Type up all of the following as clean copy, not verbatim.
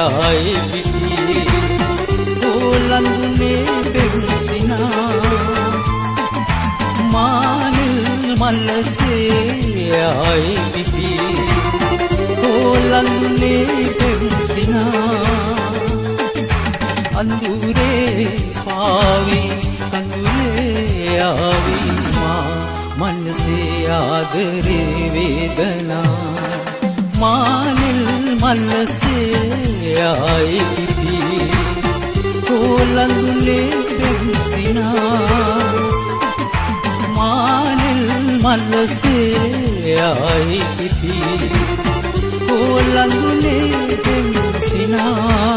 ආයි පිපි ඕලංගුනේ පෙම්සිනා මානිල් මල්ලසේ ආයි පිපි ඕලංගුනේ පෙම්සිනා අඳුරේ පාවි කඳුලේ ආවි මා මනසේ ආදරේ වේදනා මානිල් මල්ලසේ ආයි පිපි ඕලංගුනේ පෙම්සිනා මානිල් මල්ලසේ ආයි පිපි ඕලංගුනේ පෙම්සිනා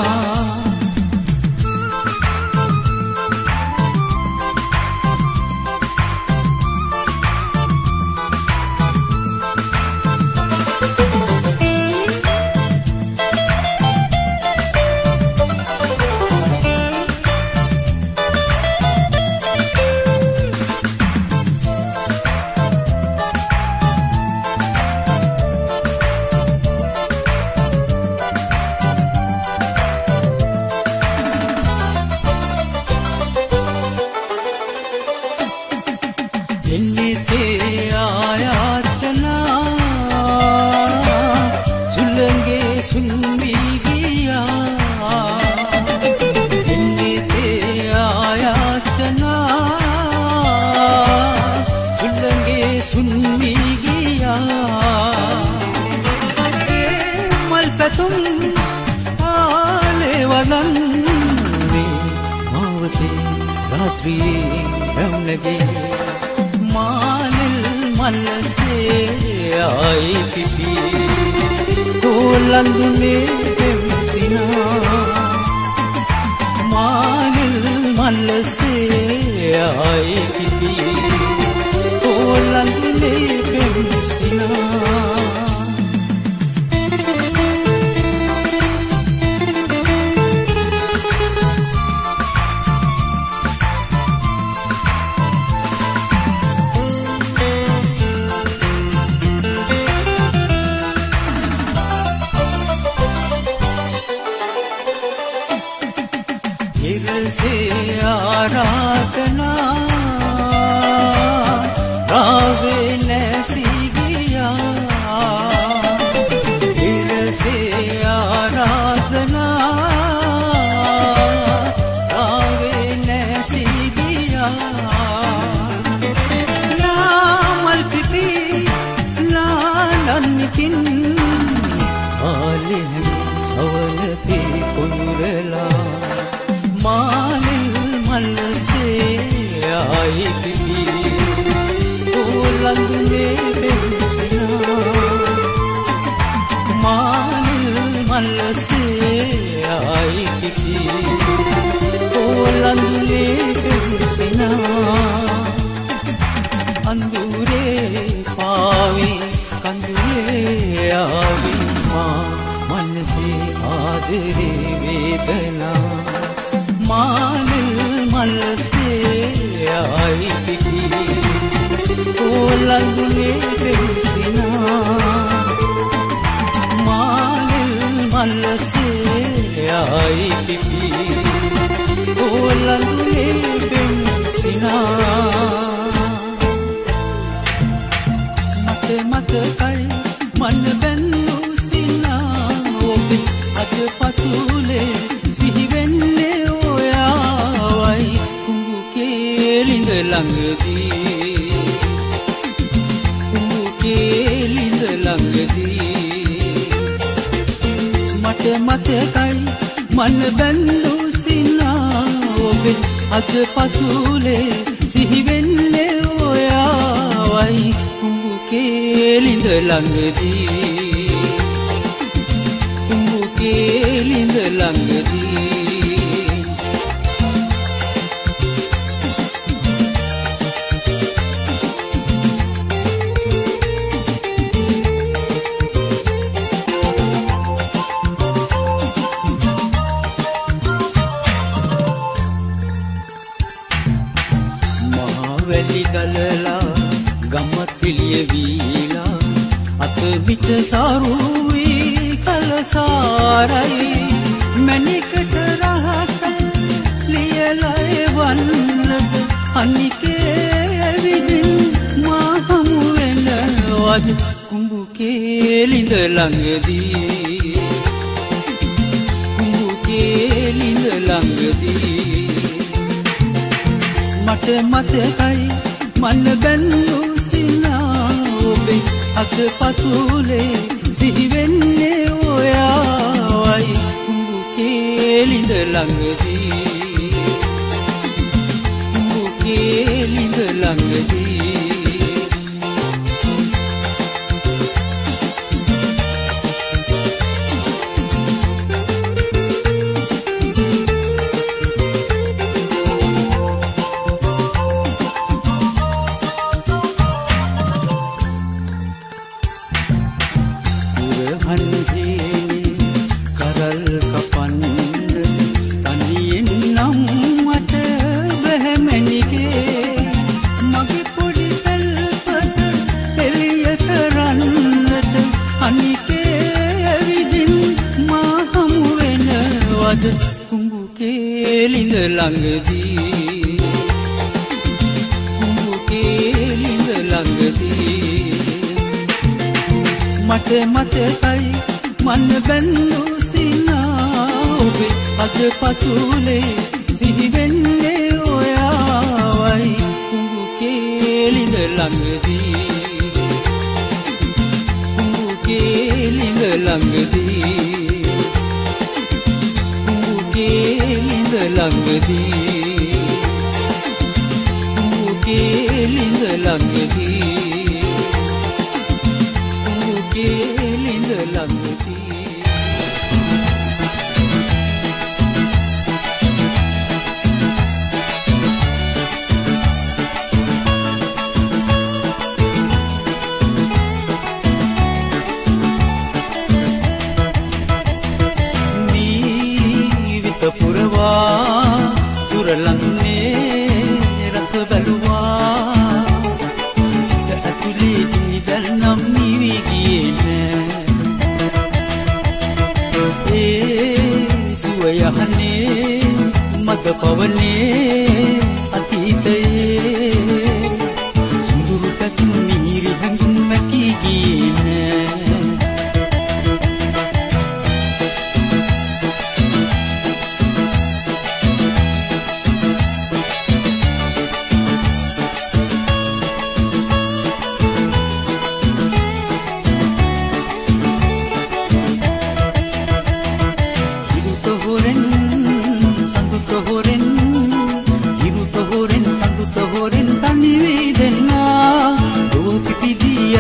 වැලි ගලලා ගමත් පිළිය වීලා අත මිට සාරුවී කලසාරයි මැණිකට රහසක් ලියලා එවන්නද අනිකේ ඇවිදින් මා හමු වෙනවද කුඹු කේලිඳ ළඟදී කුඹු කේලිඳ ළඟදී මට මතකයි මන්න බැන්නු සිනා ඔබේ අත පතුලේ සිහි වෙන්නේ ඔයාවයි කුඹු කේලිඳ ළඟදී කුඹු කේලිඳ ළඟදී කුඹු කේලිඳ ළඟදී කුඹු කේලිඳ ළඟදී මට මතකයි මන්න බැන්නු සිනා ඔබේ අද පතුලේ සිහි වෙන්නේ ඔයාවයි කුඹු කේලිඳ ළඟදී කුඹු කේලිඳ ළඟදී කේලිඳ ළඟදී කුඹු කේලිඳ ළඟදී කුඹු කේලිඳ ළඟදී සුරලන්නේ රස බැලුවා සිත ඇතුලේ නිදල් නම් නිවි ගියේ නෑ ඒ සුව යහනේ මද පවනේ අතීතයේ සුඳුරු පැතුම් මිහිරි හැඟුම් මැකී ගියේ නෑ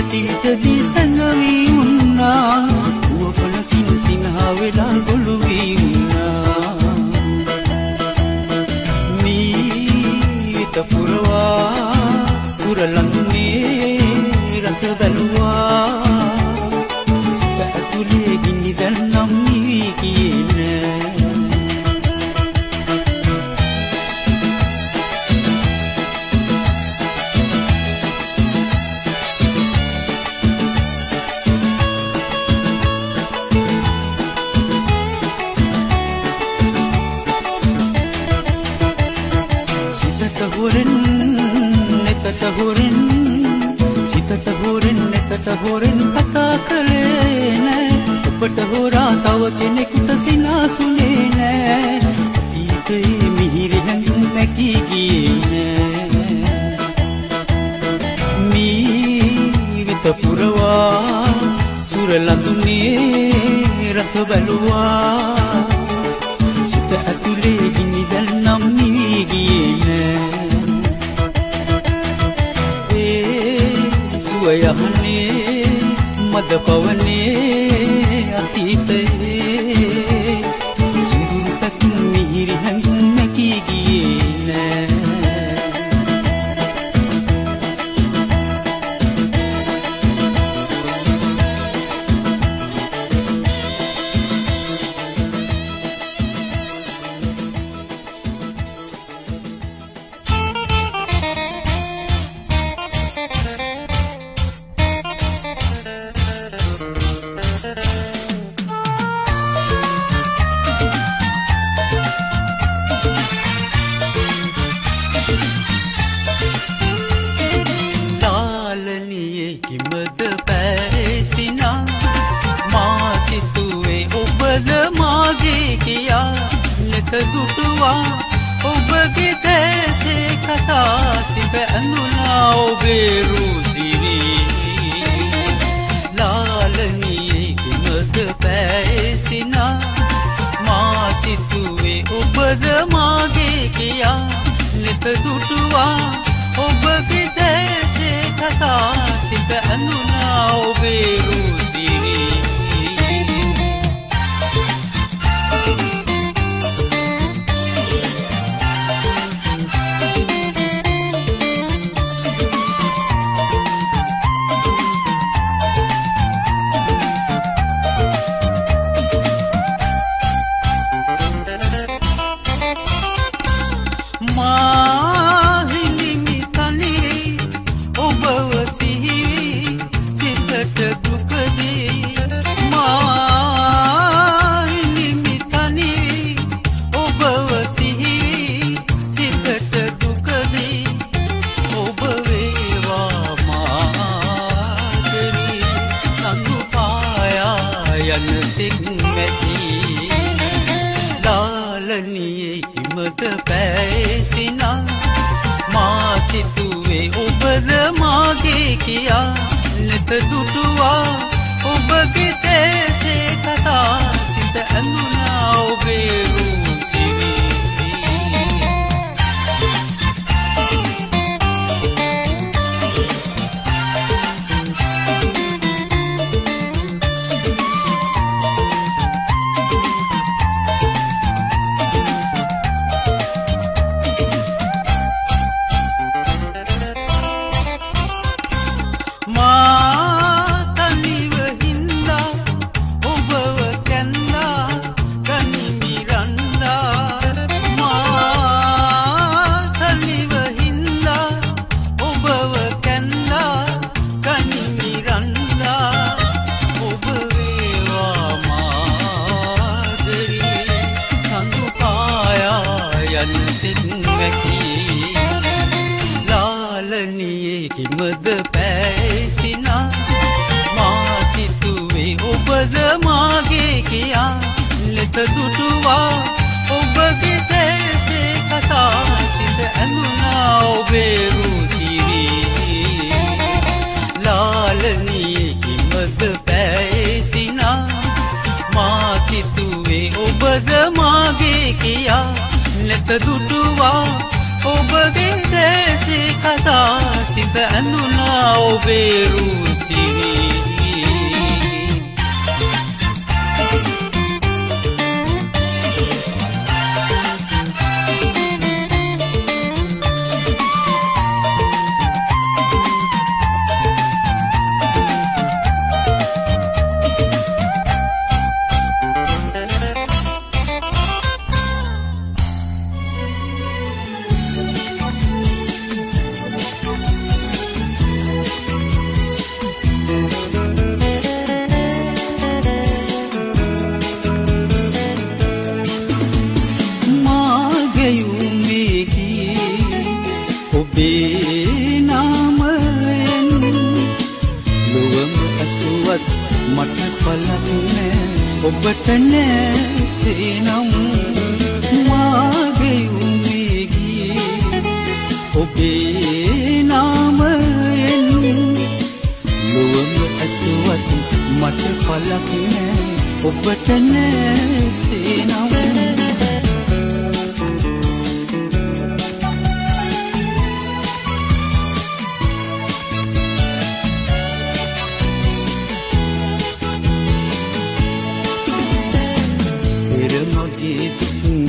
අතීතදී සංගවී වුණා පුවපලකින් සිනහා වෙලා ගොළු වී වුණා මීත පුරවා සුරලන්නේ රස බැලුවා සිත ඇතුලේ ගිනි දැල් නම් නිවි ගියේ හොරෙන් නෙතට හොරෙන් සිතට හොරෙන් නෙතට හොරෙන් කතා කළේ නෑ ඔබට හොරා තව කෙනෙකුට සිනාසුනේ නෑ අතීතයේ මිහිරි හැඟුම් මැකී ගියේ නෑ මීවිත පුරවා සුරලඳුනේ රස බැලුවා සිත ඇතුලේ ගිනි දැල් නම් නිවි ගියේ නෑ යහනේ මද පවනේ අතීතයේ සුඳුරු පැතුම් මිහිරි හැඟුම් මැකී ගියේ නෑ කතා සිත ඇඳුනා ඔබේ රුසිරි ලාලනියේ කිමද පැසිනා මා සිතුවේ ඔබද මාගේ කියා නෙත දුටුවා ඔබගේ දැසේ කතා සිත ඇඳුනා ඔබේ රුසිරි ලාලනියේ කිමද පැසිනා මා සිතුවේ ඔබද මාගේ කියා නෙත දුටුවා ඔබගේ තේසේ කතා සිත ඇඳුනා ඔබේ රුසිරි ලාලනියේ කිමද පැසිනා මා සිතුවේ ඔබද මාගේ කියා නෙත දුටුවා ඔබගේ තේසේ කතා සිත ඇඳුනා ඔබේ රුසිරි ලාලනියේ කිමද පැසිනා මා සිතුවේ ඔබද මාගේ කියා නෙත දුටුවා ඔබගේ දැසේ කතා සිත ඇඳුනා ඔබේ රුසිරි ඔබේ නාමයෙන් ලොවම අසුවත් මට පලක් නෑ ඔබට නෑසේ නම් මාගේ උමේගී ඔබේ නාමයෙන් ලොවම අසුවත් මට පලක් නෑ ඔබට නෑසේ නම්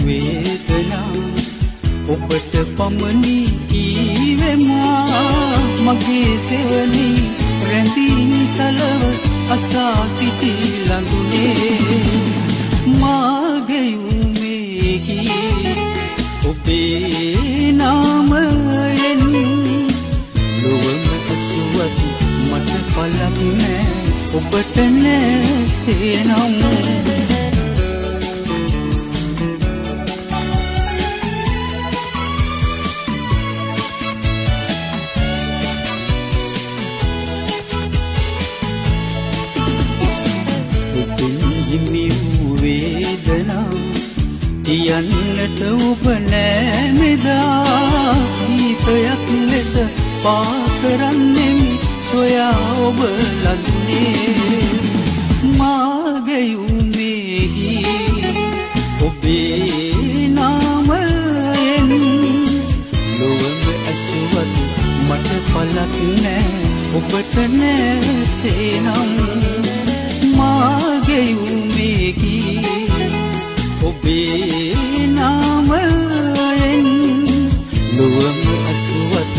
වේදනා ඔබට පමණි කීවෙමා මගේ සෙවණි රැඳී සලව අසා සිටි ළඟුනේ මාගේ උමේගී ඔබේ නාමයෙන් ලොවම අසුවත් මට පලක් නෑ ඔබට නෑසේ නම් වේදනා කියන්නට ඔබ නෑ මෙදා පොතයක් ලෙස පා කරන්නෙමි සොයා ඔබ ලඟුනේ මාගේ උමේහි ඔබේ නාමයෙන් ලොවම ඇසුවත් මට පලක් නෑ ඔබට නැසේනම් මාගේ උමේහි ඔබේ නාමයෙන් ලොවම ඇසුවත්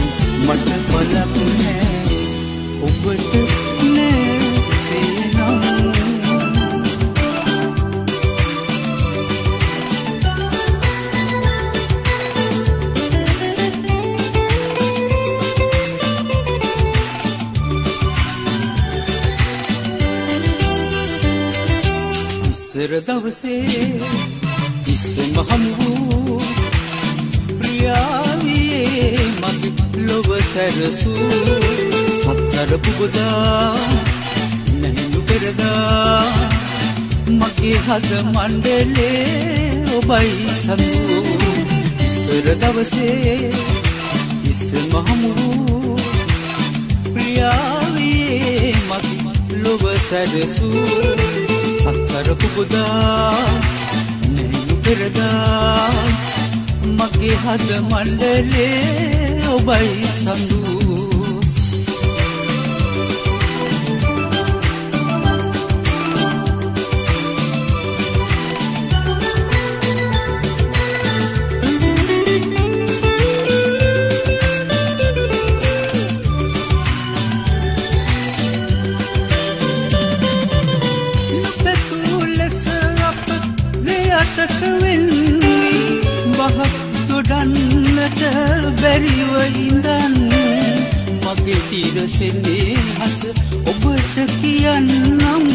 මට පලක් නෑ ඔබට ඉස්සර දවසේ ඉස්සෙම හමු ප්‍රියාවියේ මගේ ලොව සැරසූ සත්සර පුබුදා නැහිඳු පෙරදා මගේ හද මණ්ඩලේ ඔබයි සඳු ඉස්සර දවසේ ඉස්සෙම හමු ප්‍රියාවියේ මගේ ලොව සැරසූ සත්සර පුබුදා නැහිඳු පෙරදා මගේ හද මණ්ඩලේ ඔබයි සඳු ගොඩන්නට බැරිව ඉඳන් මගේ තිරසෙන්නේ හස ඔබට කියන්නම්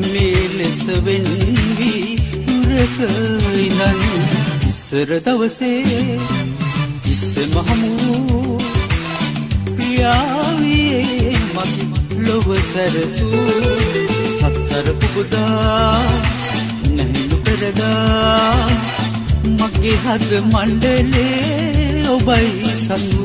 මේ ලෙස වෙන්වී දුරක ඉඳන් ඉස්සර දවසේ ඉස්සෙම හමු ප්‍රියාවියේ මගේ ලොව සැරසූ සත්සර පුබුදා නැහිඳු පෙරදා මගේ හද මණ්ඩලේ ඔබයි සඳු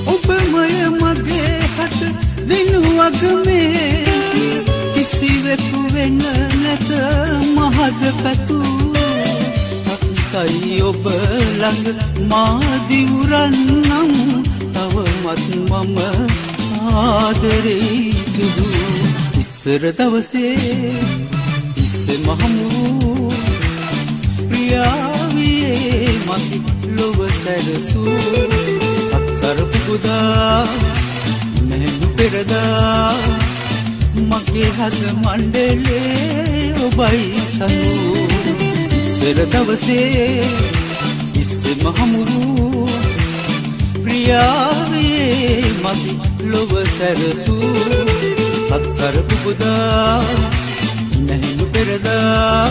ඔබමය මගේ හද දිනුවග මේසි කිසිවෙකු වෙන්න නැත මහද පැතු සත්කයි ඔබ ළඟ මා දිවුරන්නම් තවමත් මම ආදරේ සුදු ඉස්සර දවසේ ඉස්සෙම හමු ප්‍රියාවියේ මගේ ලොව සැරසූ සත්සර පුබුදා නැහිඳු පෙරදා මගේ හද මණ්ඩලේ ඔබයි සඳු ඉස්සර දවසේ ඉස්සෙම හමුරු ප්‍රියාවියේ මගේ ලොව සැරසූ සත්සර පුබුදා නැහිඳු පෙරදා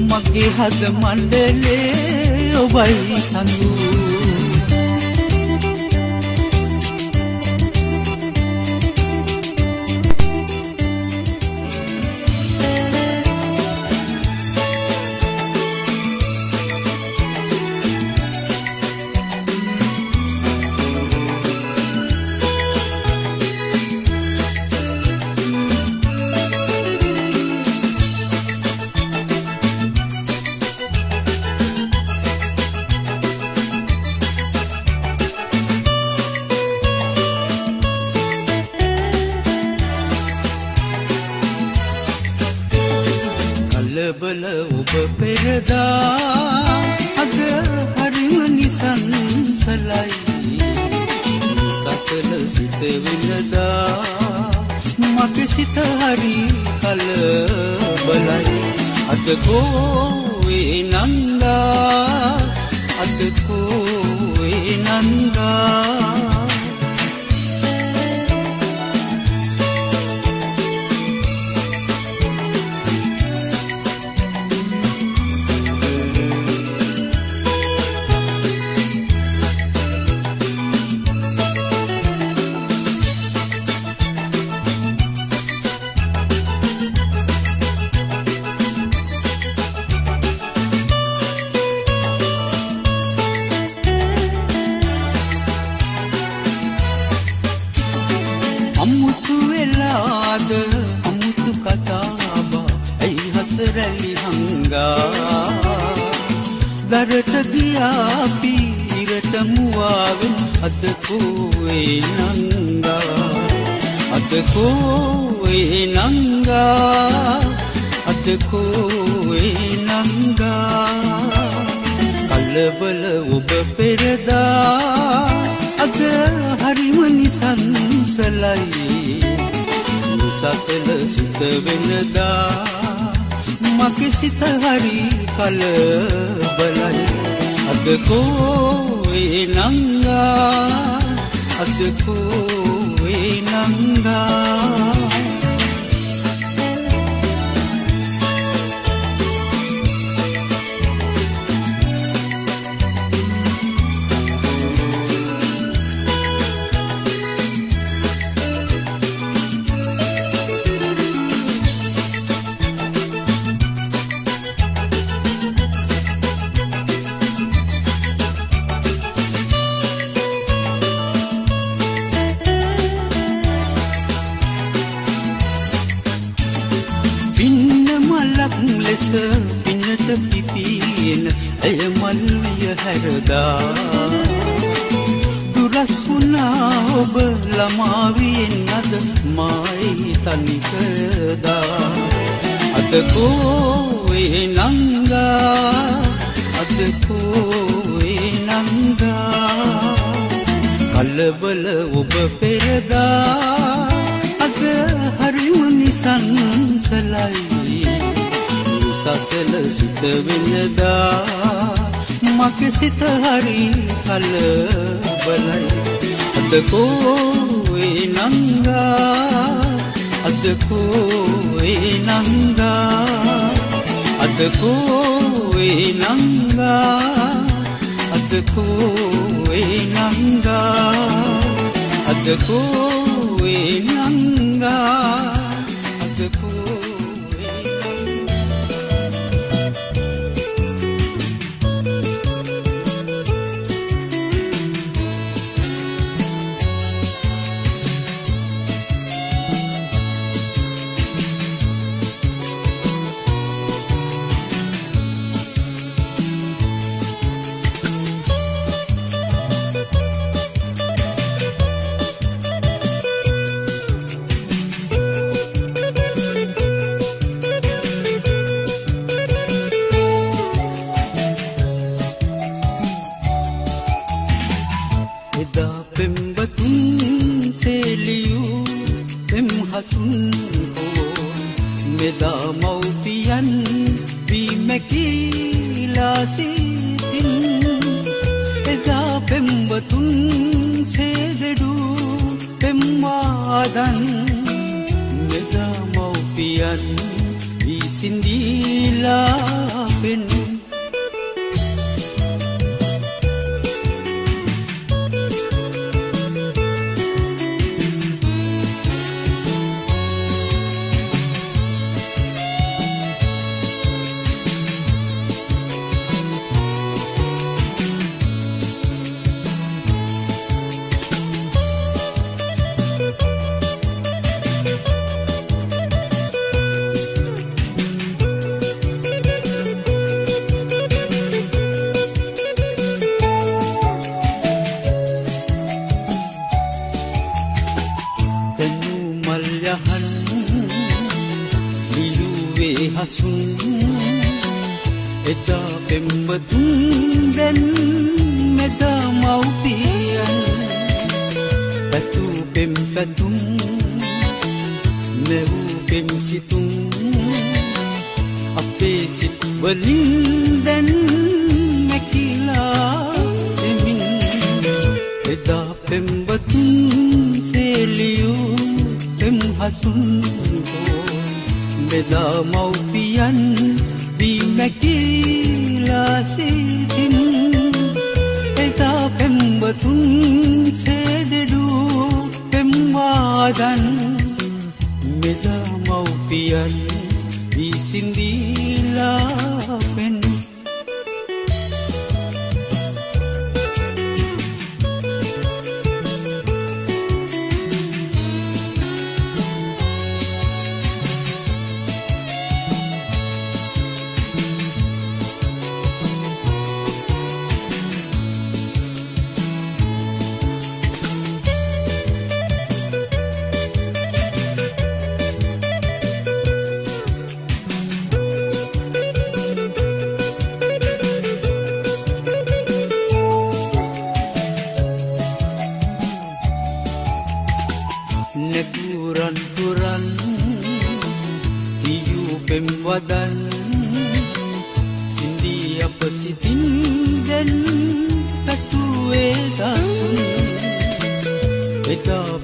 මගේ හද මණ්ඩලේ ඔබයි සඳු කලබල ඔබ පෙරදා අද හරිම නිසංසලයි සසල සිත විඳදා මගේ සිත හරි කලබලයි අද කෝවේ නන්දා අද කෝවේ නන්දා ඉරට ගියා පීරට මුවාවෙන් අද කෝවේ නංගා අද කෝවේ නංගා අද කෝවේ නංගා කලබල ඔබ පෙරදා අද හරිම නිසංසලයි නිසසල සිත වෙනදා මගේ සිත හරි කලබලයි අද කෝවේ නංගා අද කෝවේ නංගා පින්නට පිපියෙන් ඇය මල්විය හැරදා දුරස් වුණා ඔබ ළමාවියෙන් අද මායි තනිකරදා අද කෝවේ නංගා අද කෝවේ නංගා කලබල ඔබ පෙරදා අද හරිම නිසංසලයි සසල සිත වෙනදා මගේ සිත හරි කලබලයි අද කෝවේ නංගා අද කෝවේ නංගා අද කෝවේ නංගා අද කෝවේ නංගා අද කෝවේ නංගා අද කෝවේ එදා පෙම්බතුන් සේලියූ පෙම් හසුන් හෝ මෙදා මව්පියන් වී මැකිලා සිටින් එදා පෙම්බතුන් සේදෙඩූ පෙම් වාදන් මෙදා මව්පියන් වී සිඳීලා පෙන් හසුන් එදා පෙම්බතුන් දැන් මෙදා මව්පියන් පැතු පෙම් පැතුම් මෙවූ පෙම් සිතුම් අපේ සිත් වලින් දැන් මැකිලා සෙමින් එදා පෙම්බතුන් සේලියූ පෙම් හසුන් මෙදා මව්පියන් වී මැකිලා සිටින් එදා පෙම්බතුන් සේදෙඩූ පෙම් වාදන් මෙදා මව්පියන් වී සිඳීලා පෙන්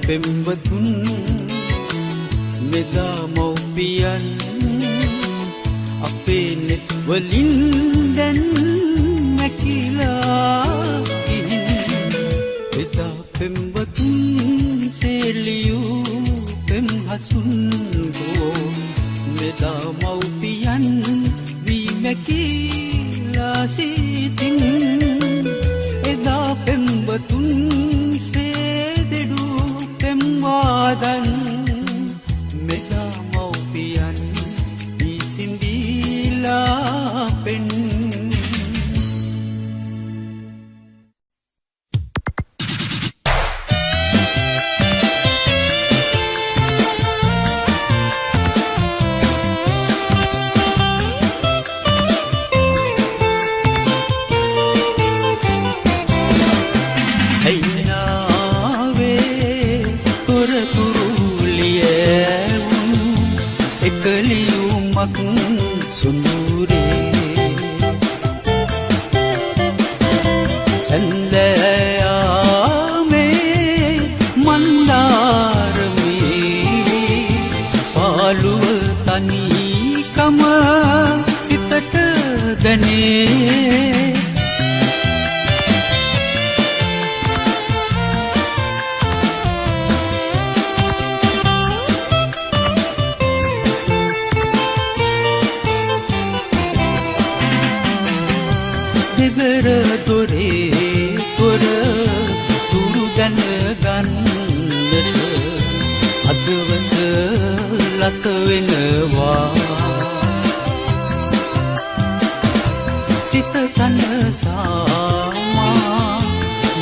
පෙම්වතුන් මෙදා මව්පියන් අපේ නෙත් වලින් දැන් නැකිලා ගිහින් එදා පෙම්වතුන් සෙලියූ පෙම්හසුන් ගෝ මෙදා මව්පියන් වී නැකිලා සිටින් එදා පෙම්වතුන් සේදෙඩු පෙම්වාදන් මෙදා මව්පියන් වී සිඳීලා පෙන්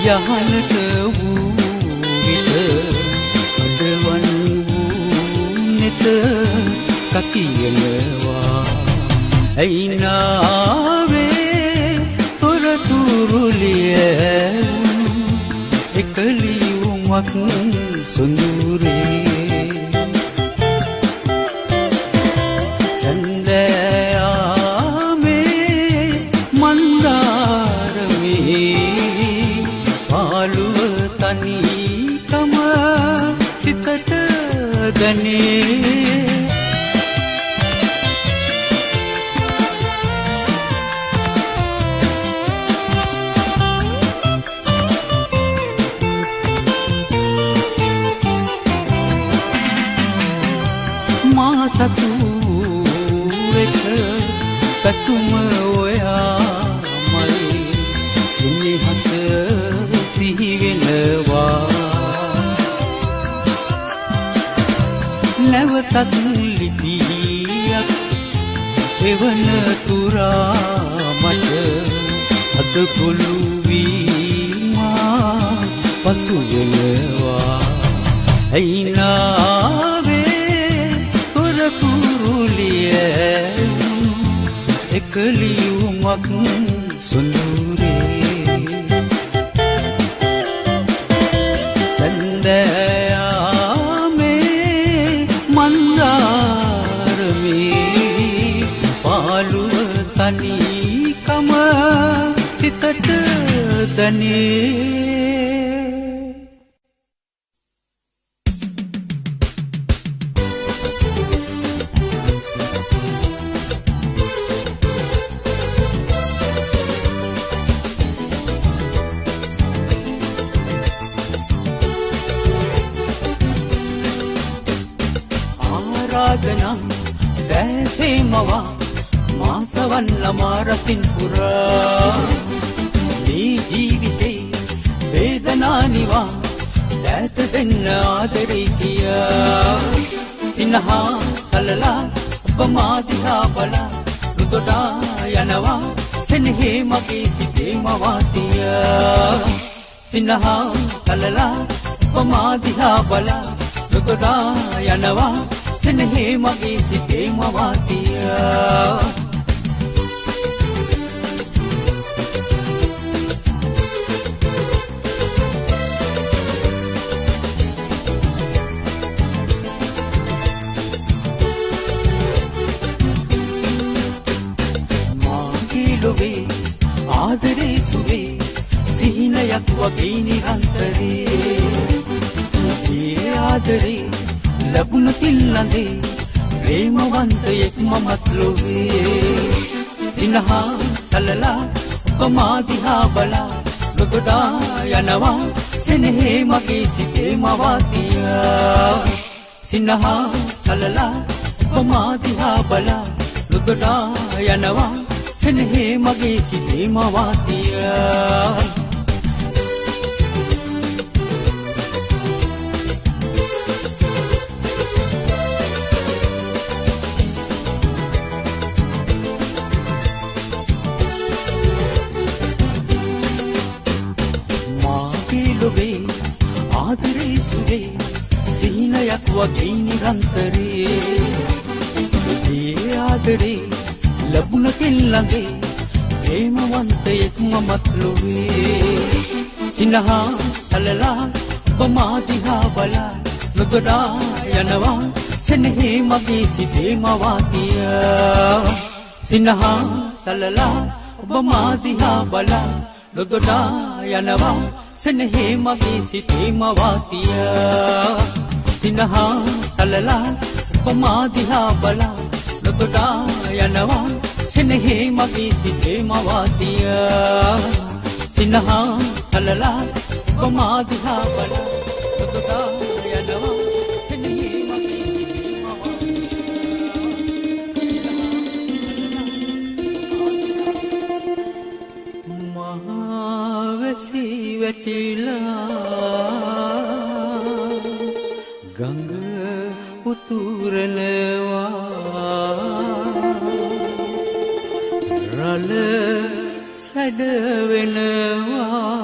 යහනට වූ විට අදවන් වූ නෙත කකියනවා ඇයිනාවේ තොරතුරුලිය එකලියුමක් සොඳුරේ සන්දයාමේ මන්දාරමේ පාළුව තනිකම සිතට ගනේ මා සතු එක පැතුම ඔයාමයි සිනහස සිහිවෙනවා නැවතත් ලිපියක් එවන තුරා මට අද කොළු වීමා පසු වෙනවා ඇයිනාවේ තොරතුරුලිය එකලියුමක් සොඳුරේ සන්දයාමේ මන්දාරමේ පාළුව තනිකම සිතට දනේ දැසේ මවා මාසවන් ළමා රතින් පුරා මේ ජීවිතේ වේදනා නිවා දැත දෙන්න ආදරේ කියා සිනහා සලලා ඔබ මා දිහා බලා රුදොඩා යනවා සෙනෙහේ මගේ සිතේ මවාතියා සිනහා සලලා ඔබ මා දිහා බලා රුදොඩා යනවා සෙනෙහේ මගේ සිතේ මවාතියා මාගේ ලොවේ ආදරේ සුවේ සිහිනයක් වගේ නිරන්තරේ ආදරේ ලැබුණ තිල්ලඳේ ප්‍රේමවන්තයෙක් මමත් ලොවේ සිනහා සලලා ඔබ දිහා බලා නොගොඩා යනවා සෙනෙහේ මගේ සිතේ මවාතියා සිනහා සලලා ඔබ දිහා බලා නොගොඩා යනවා සෙනෙහේ මගේ සිතේ මවාතියා ආදරේ සුවේ සිහිනයක් වගේ නිරන්තරේ ඒ ආදරේ ලැබුණ කෙල්ලගේ ප්‍රේමවන්තයෙක් මමත් ලොවේ සිනහා සලලා ඔබ දිහා බලා නොගොඩා යනවා සෙනෙහේ මගේ සිතේ මවාතියා සිනහා සලලා ඔබ දිහා බලා නොගොඩා යනවා සෙනෙහේ මගේ සිතේ මවාතියා සිනහා සලලා ඔබ දිහා බලා නොගොඩා යනවා සෙනෙහේ මගේ සිතේ මවාතියා සිනහා සලලා ඔබ දිහා බලා නොගොඩා යනවා සෙනෙහේ මගේ සිතේ මවාතියා වැටිලා ගඟ උතුරනවා රළ සැඩ වෙනවා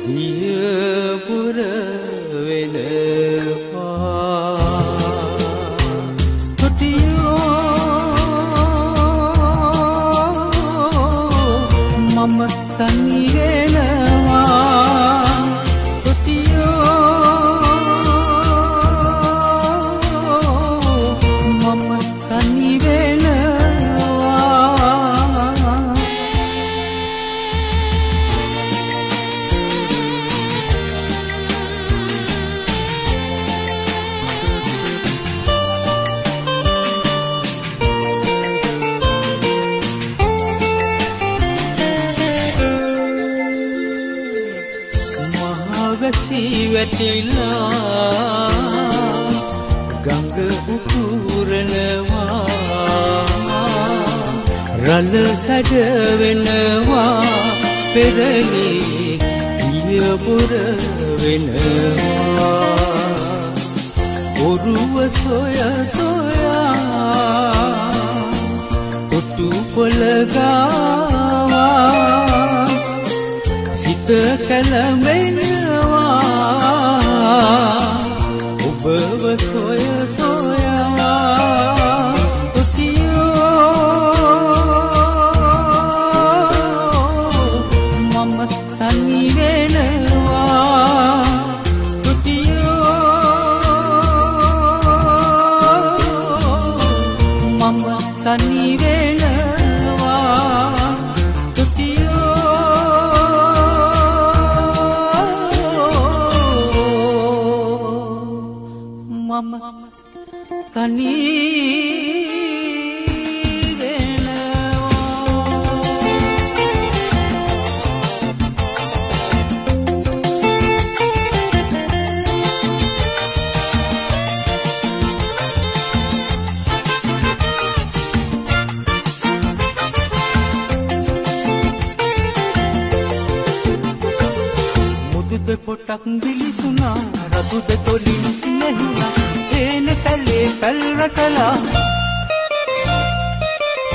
දියපුර වෙනවා මම තනි වෙනවා තොටියෝ මම තනි වෙනවා වැසී වැටිලා ගඟ උතුරනවා රළ සැඩ වෙනවා පෙරලි පියපුර වෙනවා ඔරුව සොය සොයා ඔටු පොළ ගාවා සිත කැළඹෙනවා ඔබව සොය සොයා ඔතියෝ මම තනි වෙනවා ඔතියෝ මම තනි වෙනවා තනි මුදුද පොටක් දිලිසුණා රතුද තොලින් නැහුණා එන කලේ පල්රකලා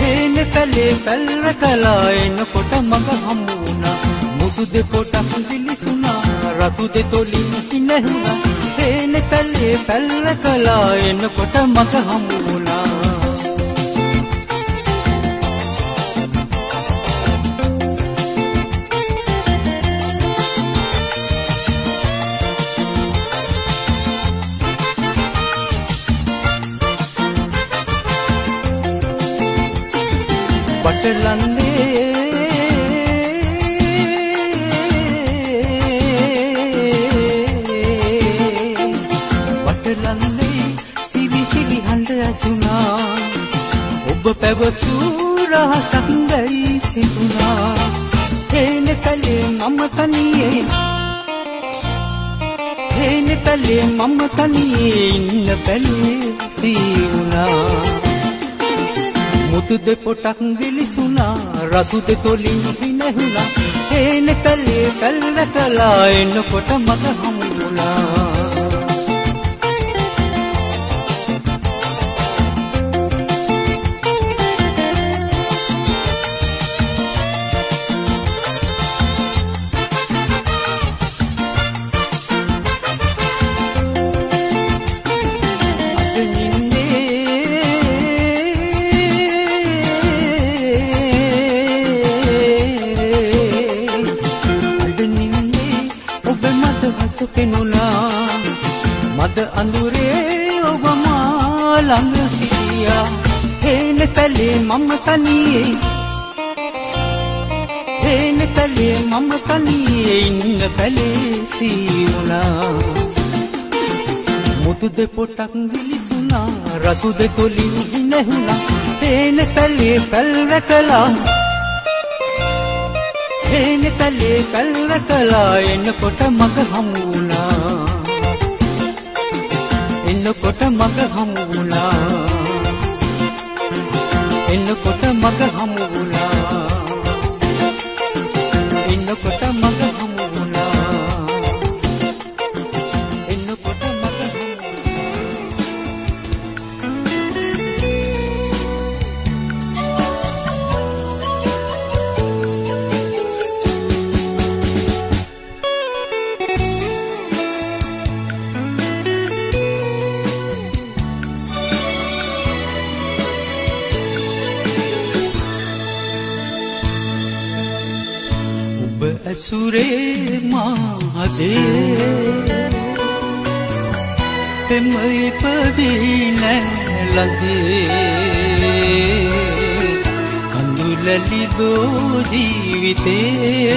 එන කලේ පල්රකලා එනකොට මග හමුුණා මුදුද පොටක් දිලිසුණා රතුද තොලින් නැහුණා එන කලේ පල්රකලා එනකොට මග හමුුණා බටලන්දේ මම තනියේ හේන පැලේ මම තනියේ ඉන්න පැලේ සීවුණා මුතු දෙපොටක් දිලිසුණා රතු දෙතොලින් විනහුණා හේන පැලේ පැල්වැටලා එනකොට මග හමුුණා මද අඳුරේ ඔබ මා ළඟ සිටියා හේන පැලේ මම තනියේ හේන පැලේ මම තනියේ ඉන්න පැලේ සීවුණා මුතු දෙපොටක් දිලිසුණා රතු දෙතොලින් හිනහුණා හේන පැලේ පැල්වැකලා හේන පැලේ පැල්වැකලා එනකොට මග හමුුණා එන්නකොට මග හමුුණා එන්නකොට මග හමුුණා එන්නකොට මග හමුුණා එන්නකොට මග ඇසුරේ මාදේ තෙම ඉපදී නැලඳේ කඳුලලිදෝ ජීවිතේ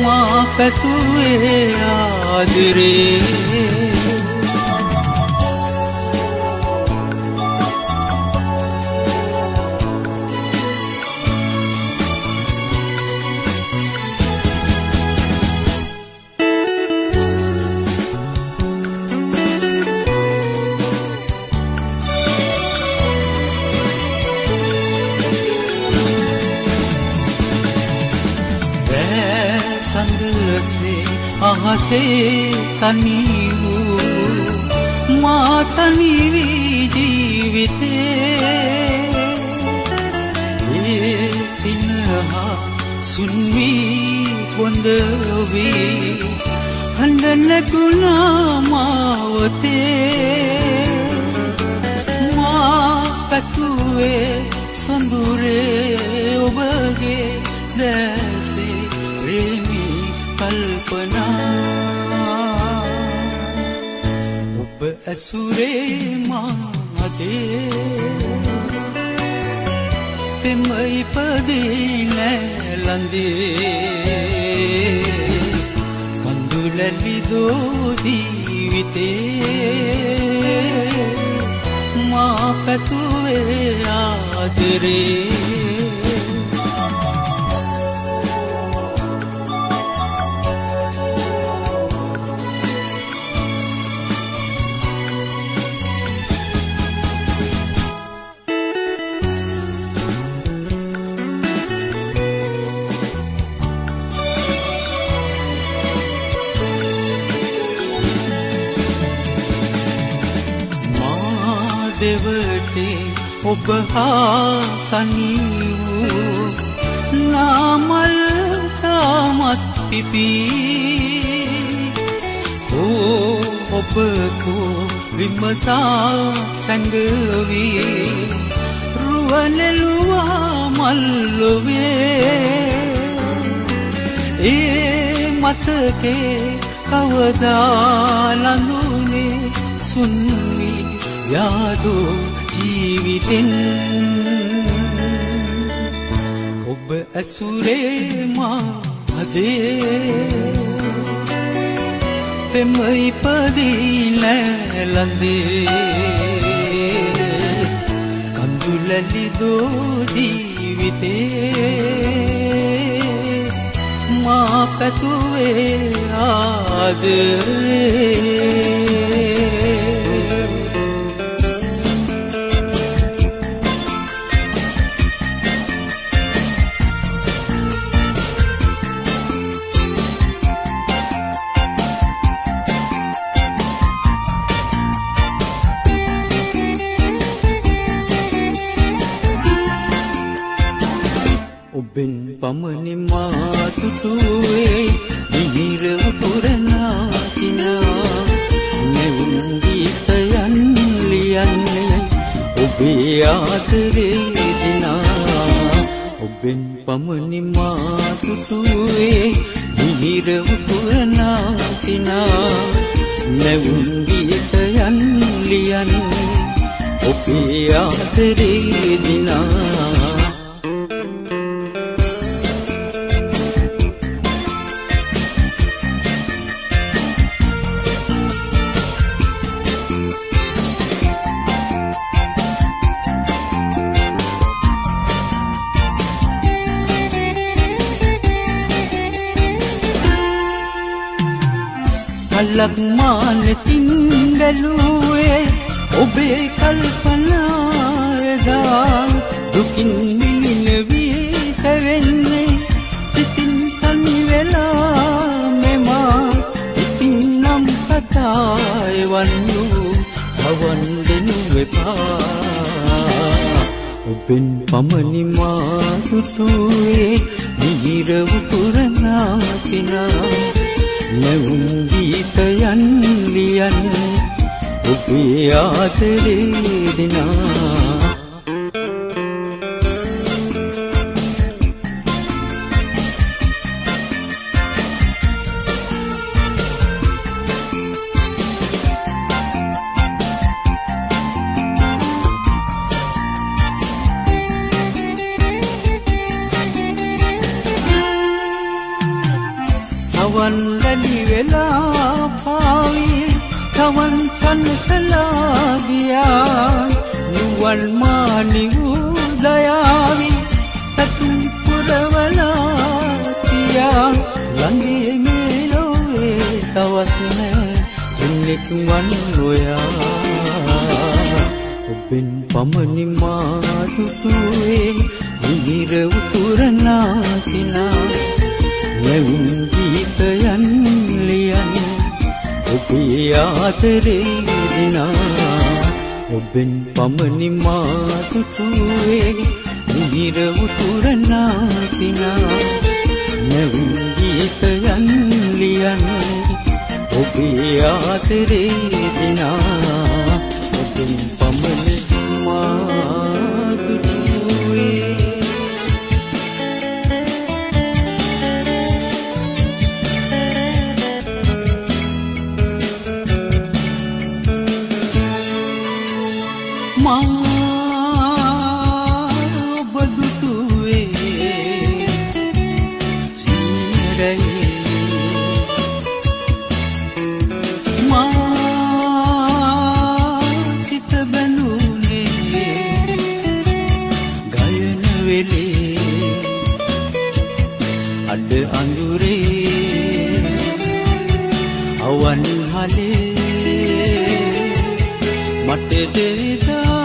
මා පැතුවේ ආදරේ අහසේ තනි වූ මා තනි වී ජීවිතේ ඒ සිනහා සුන් වී බොඳ වී හඬ නැගුණා මාවතේ මා පැතුවේ සොඳුරේ ඔබගේ දැසේ ප්‍රේමී කල්පනා ඔබ ඇසුරේ මාදේ පෙම ඉපදී නැලඳේ කඳුලලිදෝ ජීවිතේ මා පැතුවේ ආදරේ දෙවටේ ඔබ හා තනි වූ නාමල් තාමත් පිපී ඔබ කෝ විමසා සැඟවී රුවනෙළුවා මල්ලොවේ ඒ මතකේ කවදා ලඳුනේ සුන්වී යාදෝ ජීවිතෙන් ඔබ ඇසුරේ මාදේ පෙම ඉපදී නැලඳේ කඳුලලිදෝ ජීවිතේ පැතුවේ ආදරේ ඔබෙන් පමණි මා තුටුවේ මිහිර පුරනාතිනා නැවුම් ගීතයන් ලියන්නේ ඔබේ ආදරේ දිනා ඔබෙන් පමණි මා තුටුවේ මිහිර පුරනාතිනා නැවුම් ගීතයන් ලියන්නේ ඔබේ ආදරේ දිනා කලක් මානතින් බැලුවේ ඔබේ කල්පනායදා දුකින් මිලින වී තැවෙන්නේ සිතින් තනි වෙලා මෙමා ඉතින් නම් කතාය වන්නු සවන් දෙනු එපා ඔබෙන් පමණි මා තුටුවේ මිහිර පුරනාසිනා නැවුම් ගීතයන් ලියන්නේ ඔබේ ආදරේ දිනා සවන් රැලි වෙලා පාවි සවන් සනසලා ගියා නිවන් මානි උදයාවි තතුම් පුරවලා තියා ළඟේ මේලෝවේ තවත් නෑ කෙනෙක් වන් ඔයා ඔබෙන් පමණි මා තුටුවේ මිහිර උතුරනාසිනා නැවුම් ගීතයන් ලියන්නේ ඔබේ ආදරේ දිනා ඔබෙන් පමණි මා තුටුවේ මිහිර උතුරනාසිනා නැවුම් ගීතයන් ලියන්නේ ඔබේ ආදරේ දිනා ඔබෙන් පමණි මා තුටුවේ අඩ අඳුරේ අවන් හලේ මට දෙදා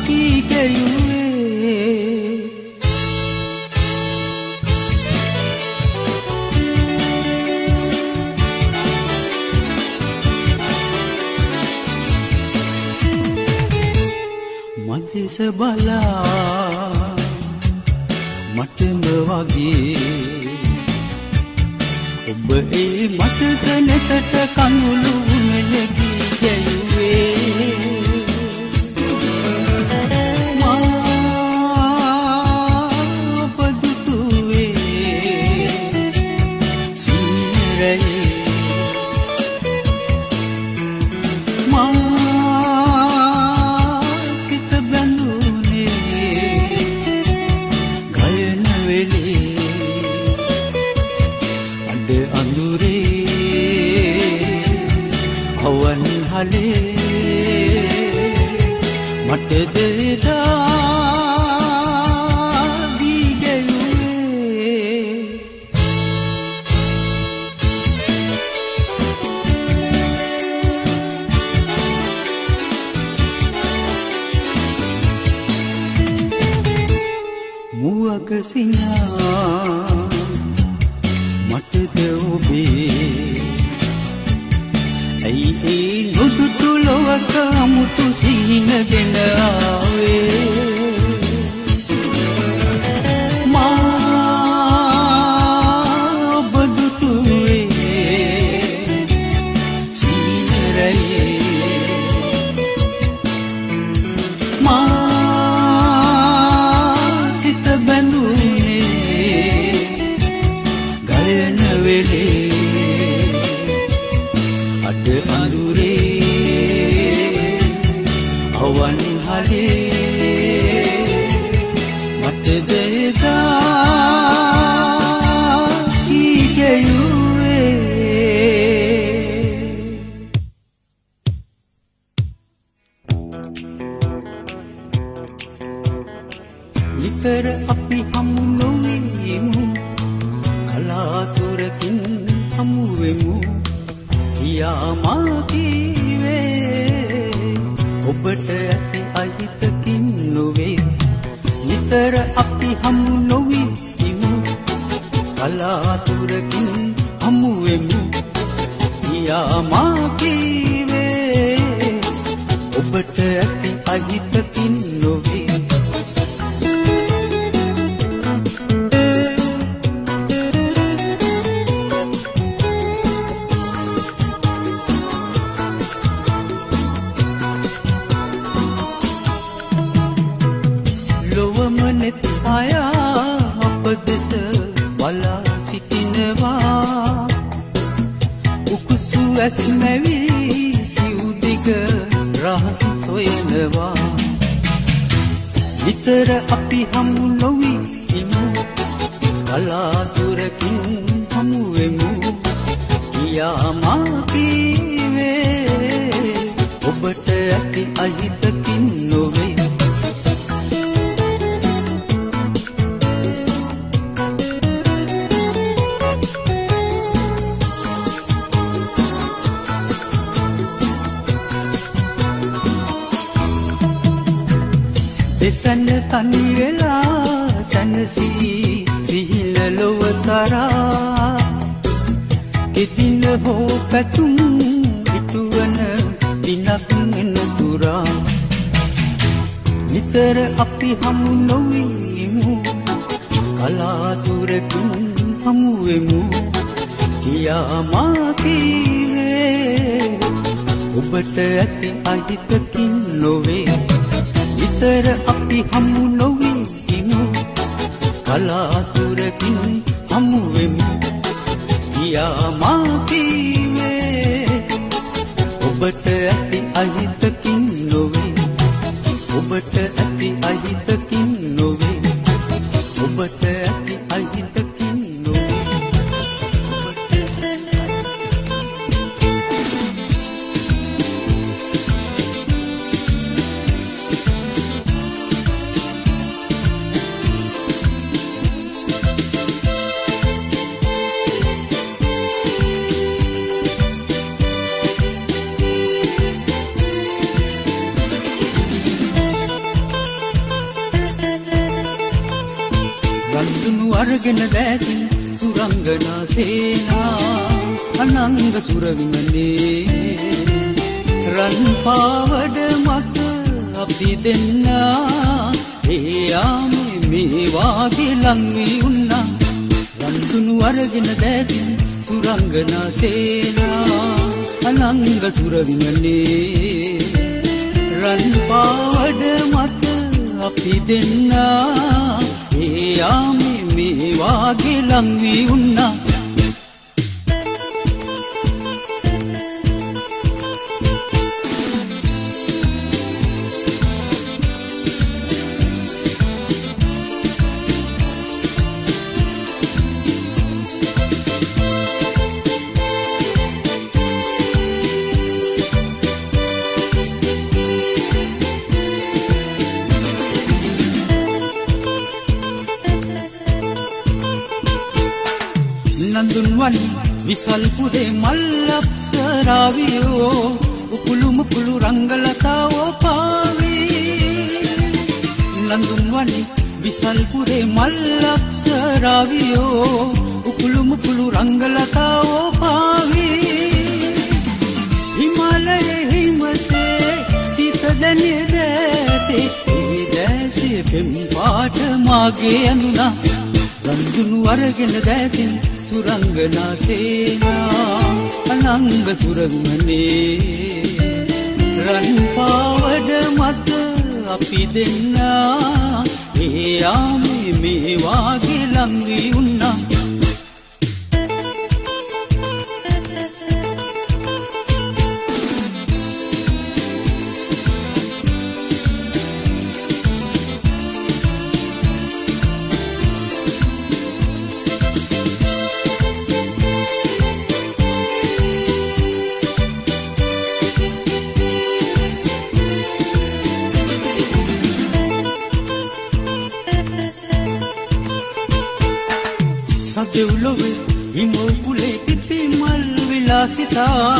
කීකයුවේ මදෙස බලා මටම වගේ ඔබ ඒ මතක නැතට කඳුළු මෙලදී ජයුවේ මා ඔබ දුටුවේ සිරයේ මා සිත බැඳුනේ ගයන වෙලේ අඩ අඳුරේ අවන් හලේ මට දෙදා දී ගැයුවේ මුවක සිනා මටද ඔබේ ඇයි ඒ නොදුටු ලොවක අමුතු සිහිනගෙන ආවේ නිතර අපි හමු නොවෙමු කලාතුරකින් හමු වෙමු කියා මා කීවේ ඔබට ඇති අහිතකින් නොවේ නිතර අපි හමු නොවෙමු කලාතුරකින් හමු වෙමු කියා මා කීවේ ඔබට ඇති අහිතකින් නොවේ ඇස්මැවි සිව්දිග රහස් සොයනවා නිතර අපි හමු නොවිමු කලාතුරකින් හමු වෙමු කියා මා කීවේ ඔබට ඇති අහිතකින් නොවේ දෙතන තනි වෙලා සනසී සිහින ලොව සරා කෙදින හෝ පැතුම් ඉටුවන දිනක් එනතුරා නිතර අපි හමු නොවෙමු කලාතුරකින් හමු වෙමු කියා මා කීවේ ඔබට ඇති අහිතකින් නොවේ නිතර අපි හමු නොවෙමු කලාතුරකින් හමු වෙමු කියා මා කීවේ ඔබට ඇති අහිතකින් නොවේ ඔබට ඇති අහිතකින් නොවේ ඔබට ඇති අහිතකින් නොවේ අරගෙන දැතින් සුරංගනා සේනා අනංග සුරවිමනේ රන් පාවඩ මත අපි දෙන්නා ඒ යාමේ මේ වාගේ ලං වී උන්නා රන්දුණු අරගෙන දැතින් සුරංගනා සේනා අනංග සුරවිමනේ රන් පාවඩ මත අපි දෙන්නා ඒ යාමේ මේ වාගේ ලං වී උන්නා නන්දුන්වනි විසල්පුරේ මල්ලප්සරාවියෝ උකුළු මුකුළු රංගලතාවෝ පාවී නන්දුන්වනි විසල්පුරේ මල්ලක්ෂරාවියෝ උකුළු මුකුළු රංගලතාවෝ පාවී හිමාලයේ හිමසේ සිත දැනිය දැතේ ඒ දැසේ පෙම් පාට මාගේ ඇඳුනා රන්දුණු අරගෙන දැතින් සුරංගනා සේනා අනංග සුරංගනේ රන් පාවඩ මත අපි දෙන්නා ඒ යාමේ මේ වාගේ ලං වී උන්නා සදෙව්ලොවේ හිමෝකුලේ පිපි මල් විලාසිතා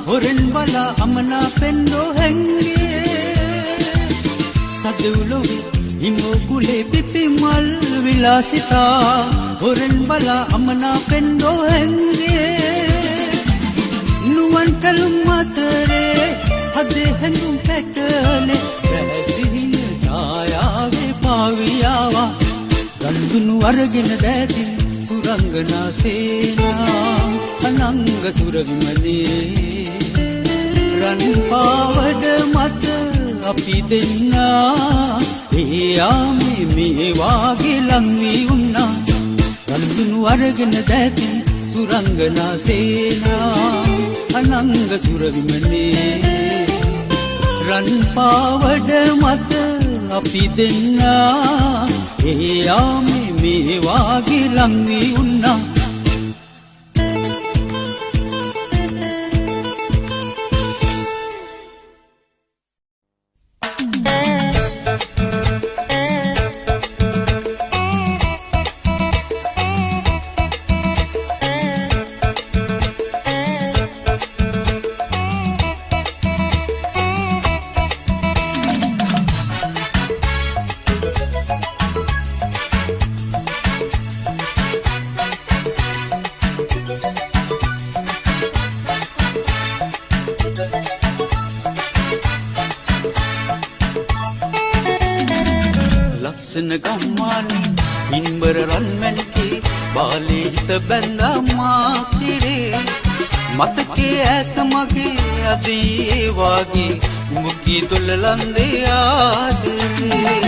හොරෙන් බලා අමනා පෙන්ඩෝ හැංගේ සදෙව්ලොවේ හිමෝකුලේ පිපි මල් විලාසිතා හොරෙන් බලා අමනා පෙන්ඩෝ හැංගේ නුවන් කළුම් අතරේ හදේ හැඟුම් පැටලේ රැසිහින ඡායාවේ පාවියාවා රන්දුණු අරගෙන දැතින් සුරංගනා සේනා අනංග සුරංගනේ රන් පාවඩ මත අපි දෙන්නා ඒ යාමේ මේ වාගේ ලං වී උන්නා රන්දුණු අරගෙන දැතින් සුරංගනා සේනා අනංග සුරංගනේ රන් පාවඩ මත අපි දෙන්නා ඒ යාමේ මේ වාගේ ලං වී උන්නා ලස්සන ගම්මානේ හිම්බර රන්මැණිකේ බාලේ හිත බැඳා මා කිරේ මතකේ ඈත මගේ අදී ඒ වාගේ මුකී දොල්ලන්දේ ආදරේ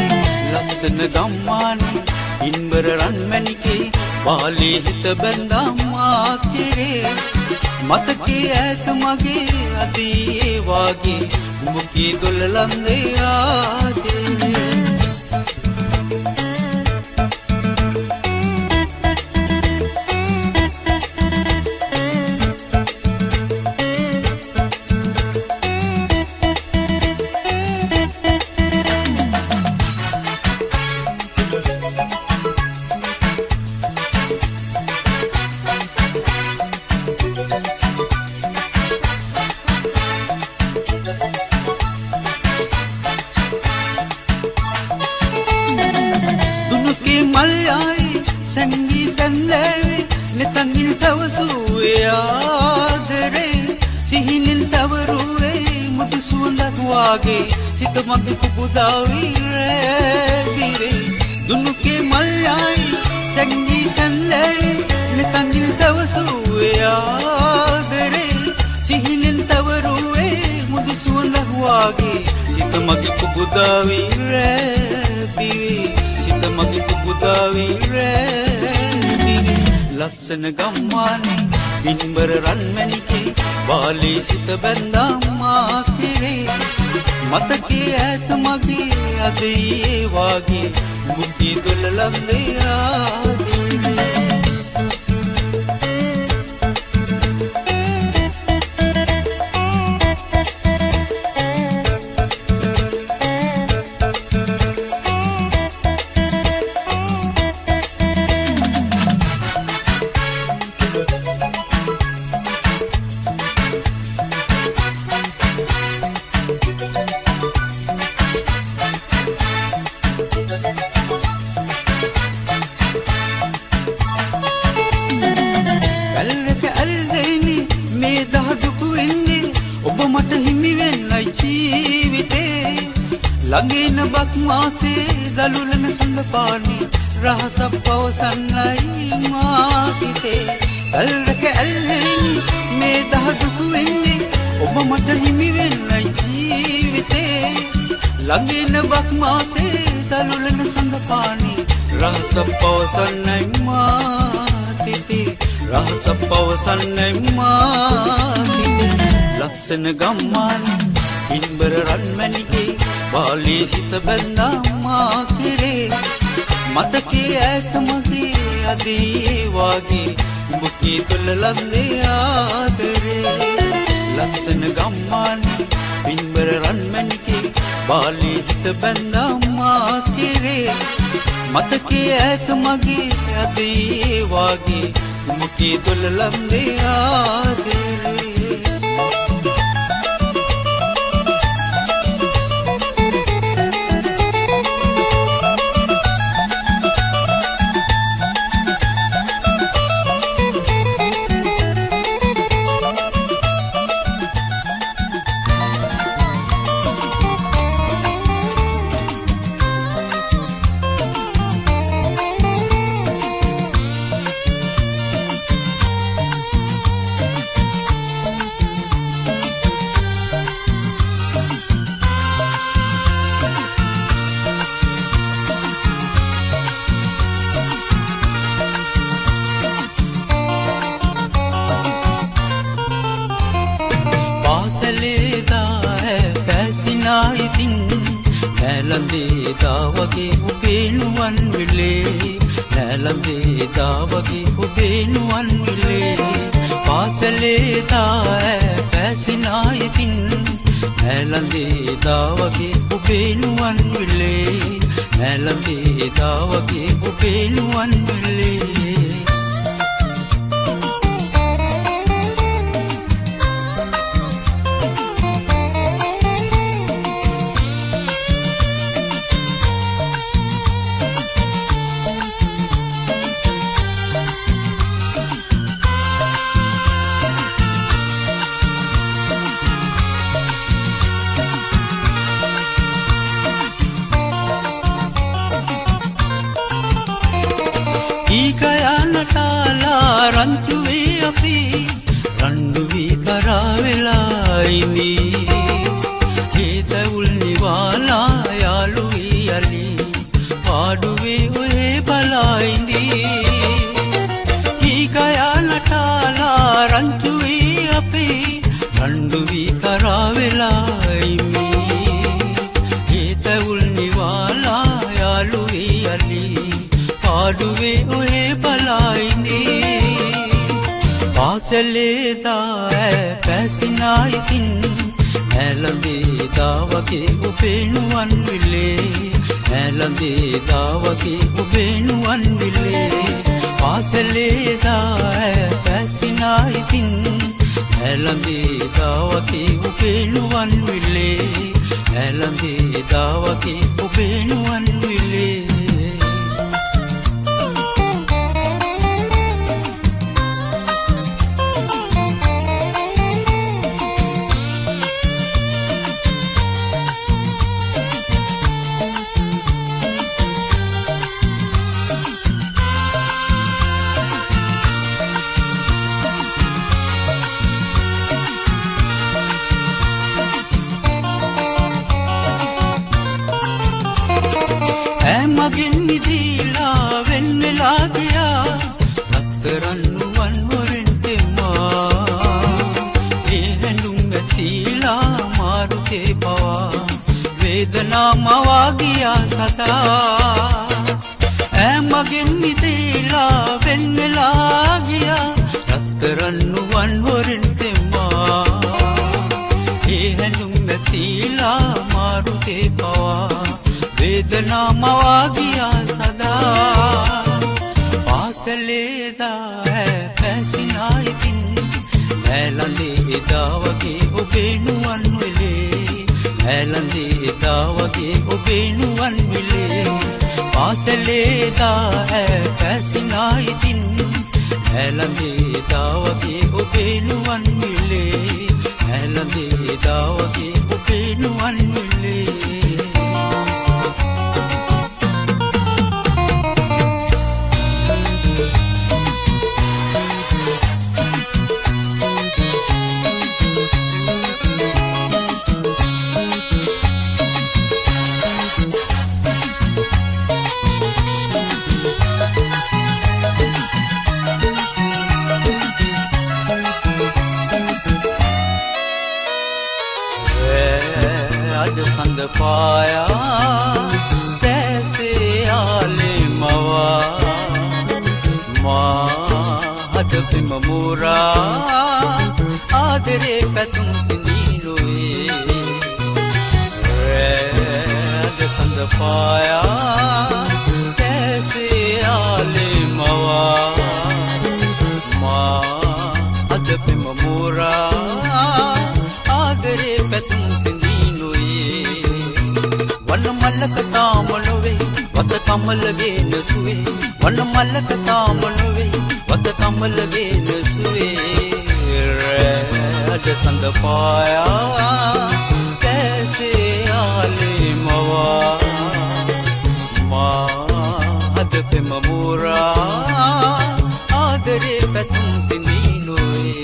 ලස්සන ගම්මානේ හිම්බර රන්මැණිකේ බාලේ හිත බැඳා මා කිරේ මතකේ ඈත මගේ අදී ඒ වාගේ මුකී දොල්ලන්දේ ආදරේ සිත මගේ කුපුදාවී රැදිරේ දුනුකේ මල්යයි සැඟී සැන්ලයි නිතංගිල් දවසුවේ ආදරේ සිහිනෙන් තවරුවේ මුදු සුවඳක් වාගේ සිත මගේ කුපුදාවී රැදිරේ සිත මගේ කුපුදාවී රැදිරේ ලස්සන ගම්මානේ බින්බර රන්මැණිකේ බාලේ සිත බැඳා මා කිරේ මතකේ ඈත මගේ අදී ඒ වාගේ මුකී දොල්ලන්දේ ආදරේ ළඟින බක් මාසේ දලුලන සඳ පානි රහසක් පවසන්නයි මා සිතේ ඇල්රක ඇල්ලෙනි මේ දහ දුක වෙන්නේ ඔබ මට හිමි වෙන්නයි ජීවිතේ ළඟින බක් මාසේ දලුලන සඳ පානි රහසක් පවසන්නයි මා සිතේ රහසක් පවසන්නයි මා සිතේ ලක්ෂණ ගම්මාන ඉන්බර රන්මැණිකේ බාලී සිත බැඳා මා කෙරේ මතකේ ඈත මගේ අදී වාගේ ඔබ කී තුල ලම්නේ ආදරේ ලක්ෂණ ගම්මාන ඉන්බර රන්මැණිකේ බාලී සිත බැඳා මා කෙරේ මතකේ ඈත මගේ අදී වාගේ ඔබ කී තුල ලම්නේ ආදරේ නැලඳේ දාවගේ ඔබේ නුවන් විලේ නැලඳේ දාවගේ ඔබේ නුවන් විලේ පාසලේ දා පැසිනා ඉතින් නැලඳේ දාවගේ ඔබේ නුවන් විලේ නැලඳේ දාවගේ ඔබේ නුවන් විලේ රන්තුවේ අපි රණ්ඩු වී කරා වෙලා ඉඳී හේතවුල් නිවාලා යාළු වී යලි පාඩුවේ ඔහේ බලා ඉඳී කීකයා නටාලා රන්තුවේ අපි රණ්ඩු වී කරා වෙලා ඉඳී හේතවුල් නිවාලා යාළු වී යලි පාඩුවේ ඔහේ බලා ඉඳී පාසලේ දා පැසිනා ඉතින් නැලඳේ දාවගේ ඔබේ නුවන් විලේ නැලඳේ දාවගේ ඔබේ නුවන් විලේ පාසලේ දා පැසිනා ඉතින් නැලඳේ දාවගේ ඔබේ නුවන් විලේ නැලඳේ දාවගේ ඔබේ නුවන් විලේ මගෙන් මිදීලා වෙන් වෙලා ගියා රත්තරන් නුවන් හොරෙන් තෙමා ඒ හැඳුම් ඇසීලා මාරුකේ පවා වේදනා මවා ගියා සදා මගෙන් මිදීලා වෙන් වෙලා ගියා රත්තරන් නුවන් හොරෙන් තෙමා ඒ හැඳුම් ඇසීලා මාරුකේ පවා වේදනා මවා ගියා සදා පාසලේ දා පැසිනා ඉතින් නැලඳේ දාවගේ ඔබේ නුවන් විලේ නැලඳේ දාවගේ ඔබේ නුවන් විලේ පාසලේ දා පැසිනා ඉතින් නැලඳේ දාවගේ ඔබේ නුවන් විලේ නැලඳේ දාවගේ ඔබේ නුවන් විලේ संद पाया कैसे आले मवा माँ हद पिम मोरा आदरे पैतुम सिंदीलोए रैद संद पाया कैसे आले मवा माँ हद पिम मोरा आदरे पैतुम सिंदीलोए वन मलक तामनवे वत कमल गे नसुए वन मलक तामनवे वत कमल गे नसुए रैद संद पाया कैसे आले मवा माँ हद पे ममोरा आदरे पैतुम सिंदीलोए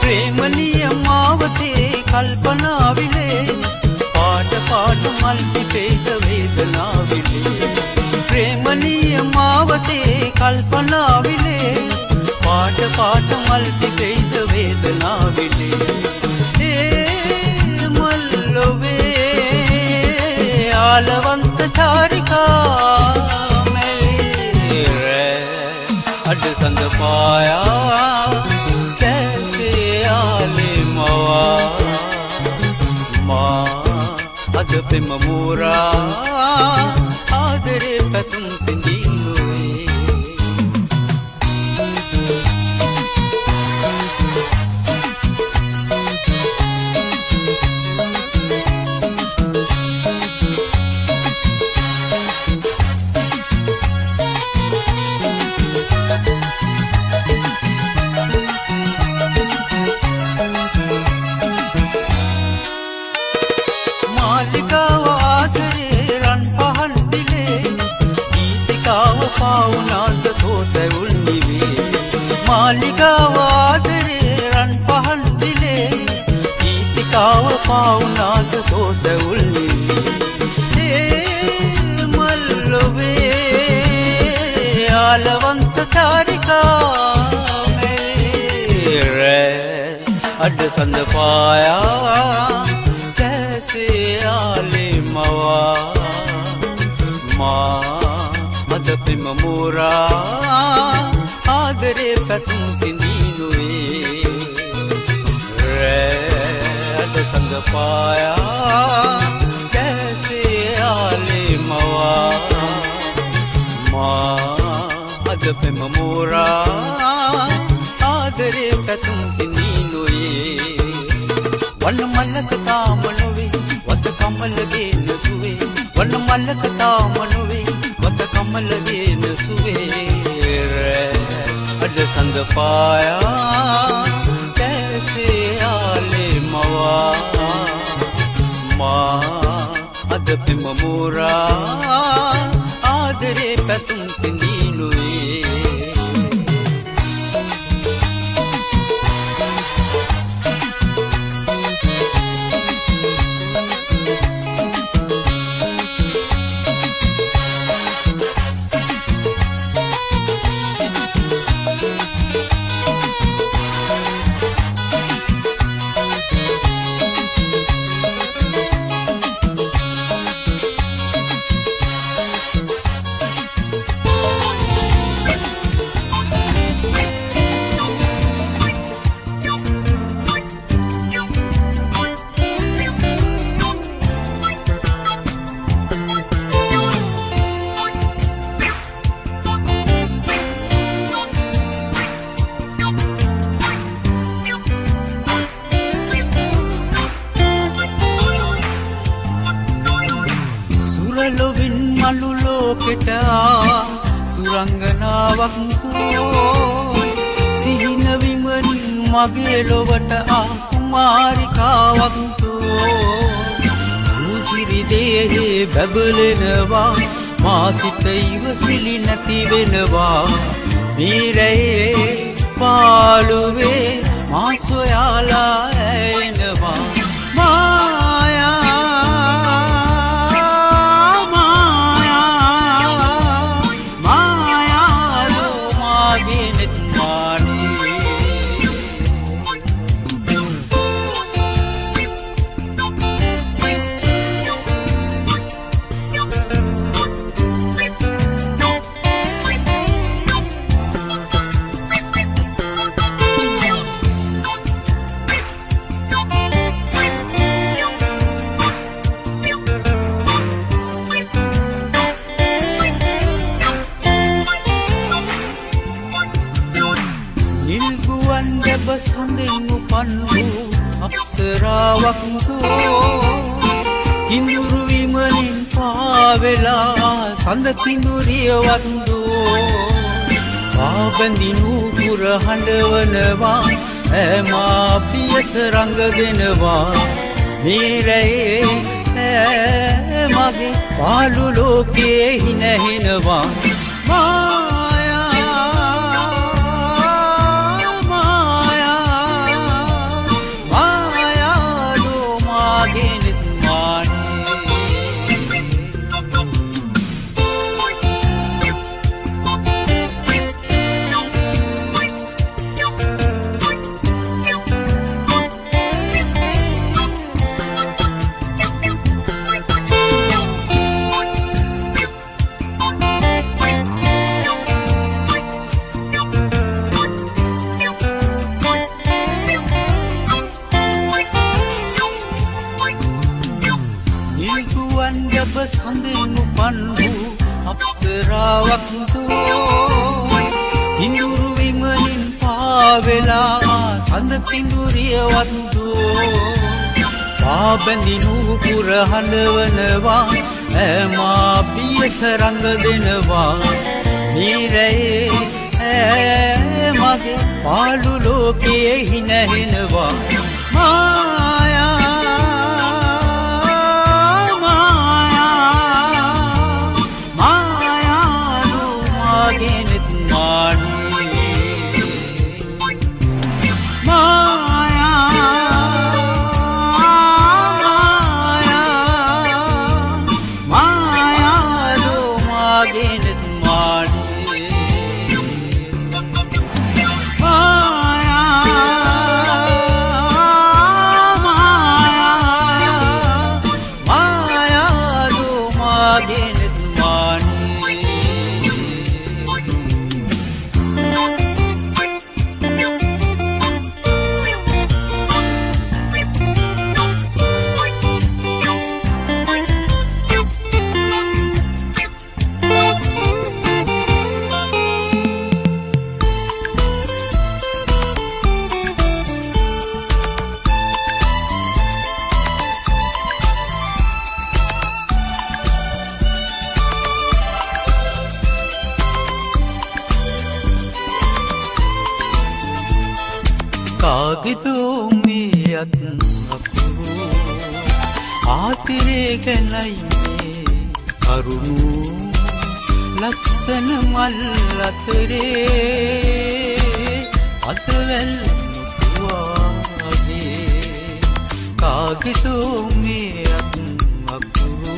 प्रेमनीय मावते कल्पना विले पाट पाट मल्पि पेद वेदना विले प्रेमनीय मावते कल्पना विले पाट पाट मल्पि पेद वेदना विले हे मल्लोवे आलवंत चारिका मेरे अड संग पाया आले मवा माँ हद पे ममोरा आदरे पैतुम सिंदीलोए मालिकाव आदरे रन पहन दिले गीतिकाव पाउनाद सोते उल्निवे मालिकाव आदरे रन पहन दिले गीतिकाव पाउनाद सोते उल्निवे हे मल्लोवे आलवंत चारिका मेरे अड संद पाया कैसे आले मवा माँ हद पे ममोरा आदरे पैतुम सिंदीलोए रैद संग पाया कैसे आले मवा माँ हद पे ममोरा आदरे पैतुम सिंदीलोए वन मलक तामनवे वत कमल गे नसुए वन मलक तामनवे वत कमल गे नसुए अड संग पाया कैसे आले मवा माँ हद पे ममोरा आदरे पैतुम सिंदीलोए ලොවින් මලු ලෝකෙට සුරංගනාවක් සිහින විමනින් මගේ ලොවට කුමාරිකාවක් මුසිරි දේහේ බබලෙනවා මා සිත ඉවසිලි නැති වෙනවා මීරයේ පාළුවේ මා සොයාලා එනවා සඳෙන් උපන් වූ අප්සරාවක් දෝ කිඳුරු විමනින් පාවෙලා සඳ කිඳුරියවත් දෝ පාබඳිනු පුර හඬවනවා ඇමා පියස රඟ දෙනවා මීරයේ මගේ පාළු ලෝකයේ හිනහෙනවා සඳෙන් උපන් වූ අප්සරාවක් දෝ කිඳුරු විමනින් පාවෙලා සඳ කිඳුරියවත් දෝ පාබඳිනු පුර හඬවනවා ඇමා පියස රඟ දෙනවා මීරයේ මගේ පාළු ලෝකයේ හිනහෙනවා කාගෙදෝ මේ අත් අකුරු ආතිරේ ගැනයි මේ කරුණු ලස්සන මල් අතරේ අතවැල් මුතුවාගේ කාගෙදෝ මේ අත් අකුරු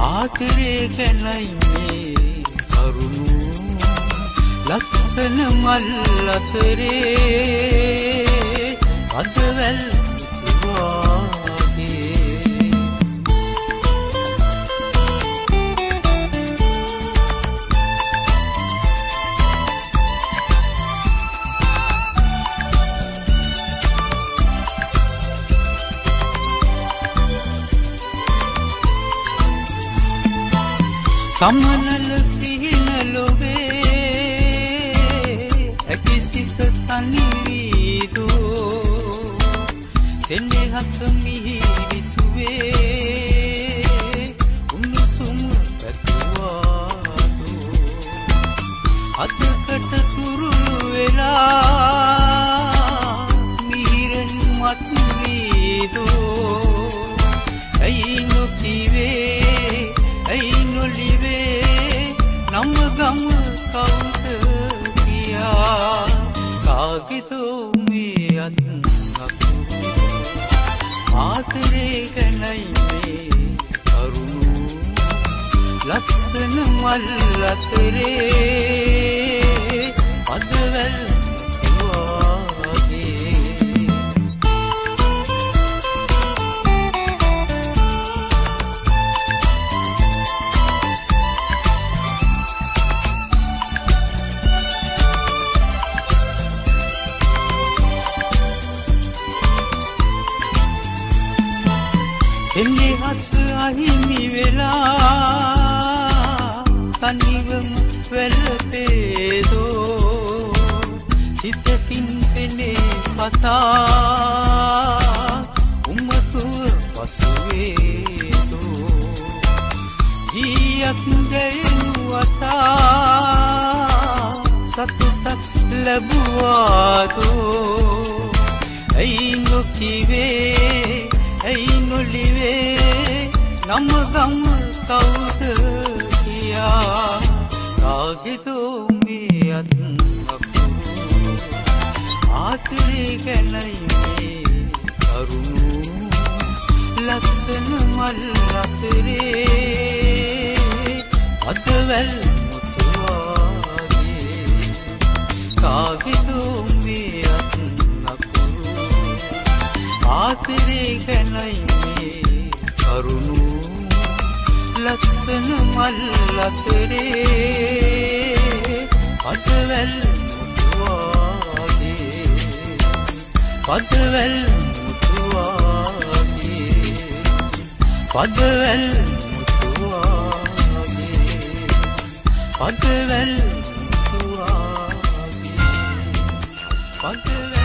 ආතිරේ ගැනයි මේ කරුණු ලස්සන මල් අතරේ අදවැල් මුතුවාගේ සමනල සිහිනලොවේ ඇකිසිත තනිවීදෝ සෙනෙහස මිහිරිසුවේ උණුසුම පැතුවාදෝ අතකට තුරුළු වෙලා මිහිරෙන් මත්වීදෝ ඇයි නොකිවේ ඇයි නොලිවේ නම ගම කවුද කාගෙදෝ මේ අත් අකුරු ආදරේ ගැනයි මේ කරුණු ලස්සන මල් අතරේ අදවැල් තුවාගේ එන්නේ හත් අහිමි වෙලා තනිවම වැළපේදෝ හිතකින් සෙනේ පතා උමතුව පසුවේදෝ ගීයක් ගැයනු අසා සතුටක් ලැබුවාදෝ ඇයි නොකිවේ ඇයි නොලිවේ නම ගම කවුද කියා කාගෙදෝ මේ අත් අකුරු ආදරේ ගැනයි මේ කරුණු ලස්සන මල් අතරේ අදවැල් මුතුවාගේ කාගෙදෝ මේ අත් අකුරු ආදරේ ගැනයි මේ කරුණු ලස්සන මල් අතරේ පදවැල් මුතුවාගේ පදවැල් මුතුවාගේ පදවැල් මුතුවාගේ පදවැල් මුතුවාගේ පදවැල්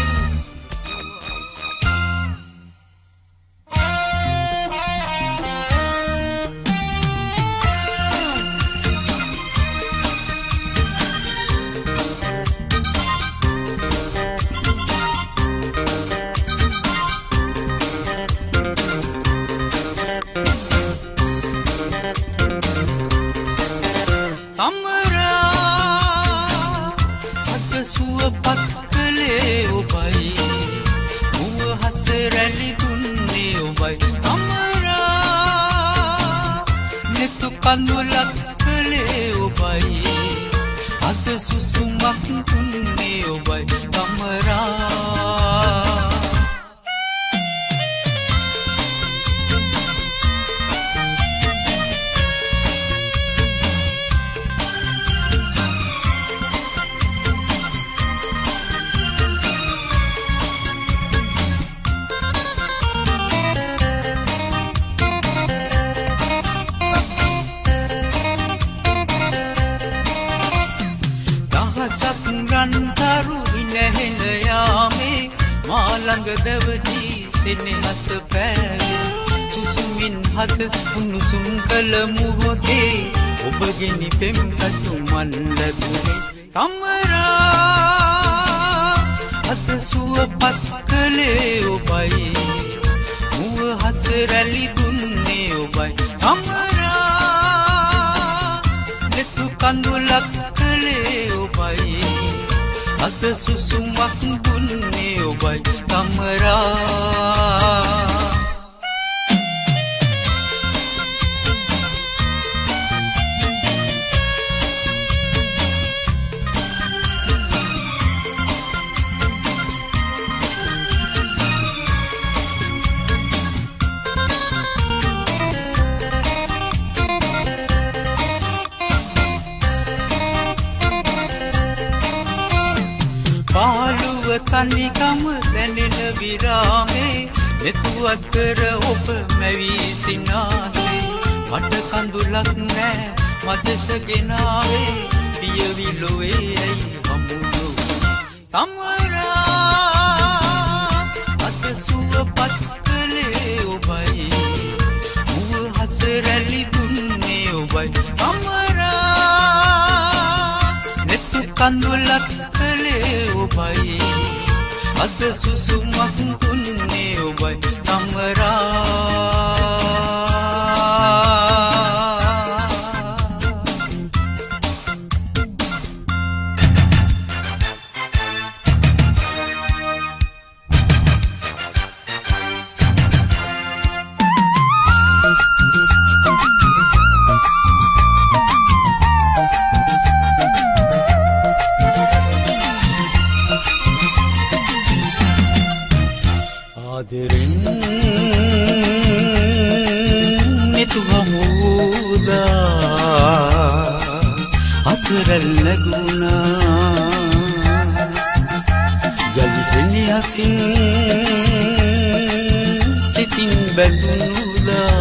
කඳුලක් කළේ ඔබයි අද සුසුමක් දුන්නේ ඔබයි කමරා ළඟ දැවදී සෙනෙහස පෑවේ සුසුමින් හද උණුසුම් කළ මුහොතේ ඔබගෙනි පෙම් පැතුමන් ලැබුණේ කමරා අද සුවපත් කළේ ඔබයි මුව හස රැලි දුන්නේ ඔබයි කමරා නෙතු කඳුලක් කළේ ඔබයි අද සුසුමක් දුන්නේ ඔබයි කමරා පාළුව තනිකම දැනෙන විරාමේ නෙතුවත් කර ඔබ මැවී සිනාසේ මට කඳුලක් නෑ මදසගෙනාවේ පියවිලොවේ ඇයි හමුදු කමරා අද සුවපත් කළේ ඔබයි මුව හස රැලි දුන්නේ ඔබයි කමරා නෙතු කඳුලක් ඔබයි අද සුසුමක් දුන්නේ ඔබයි කමරා ආදරෙන් නිතු හමුදා අසරල් නැගුණා යලිසෙනි හසින් සිතින් බැඳුණුදා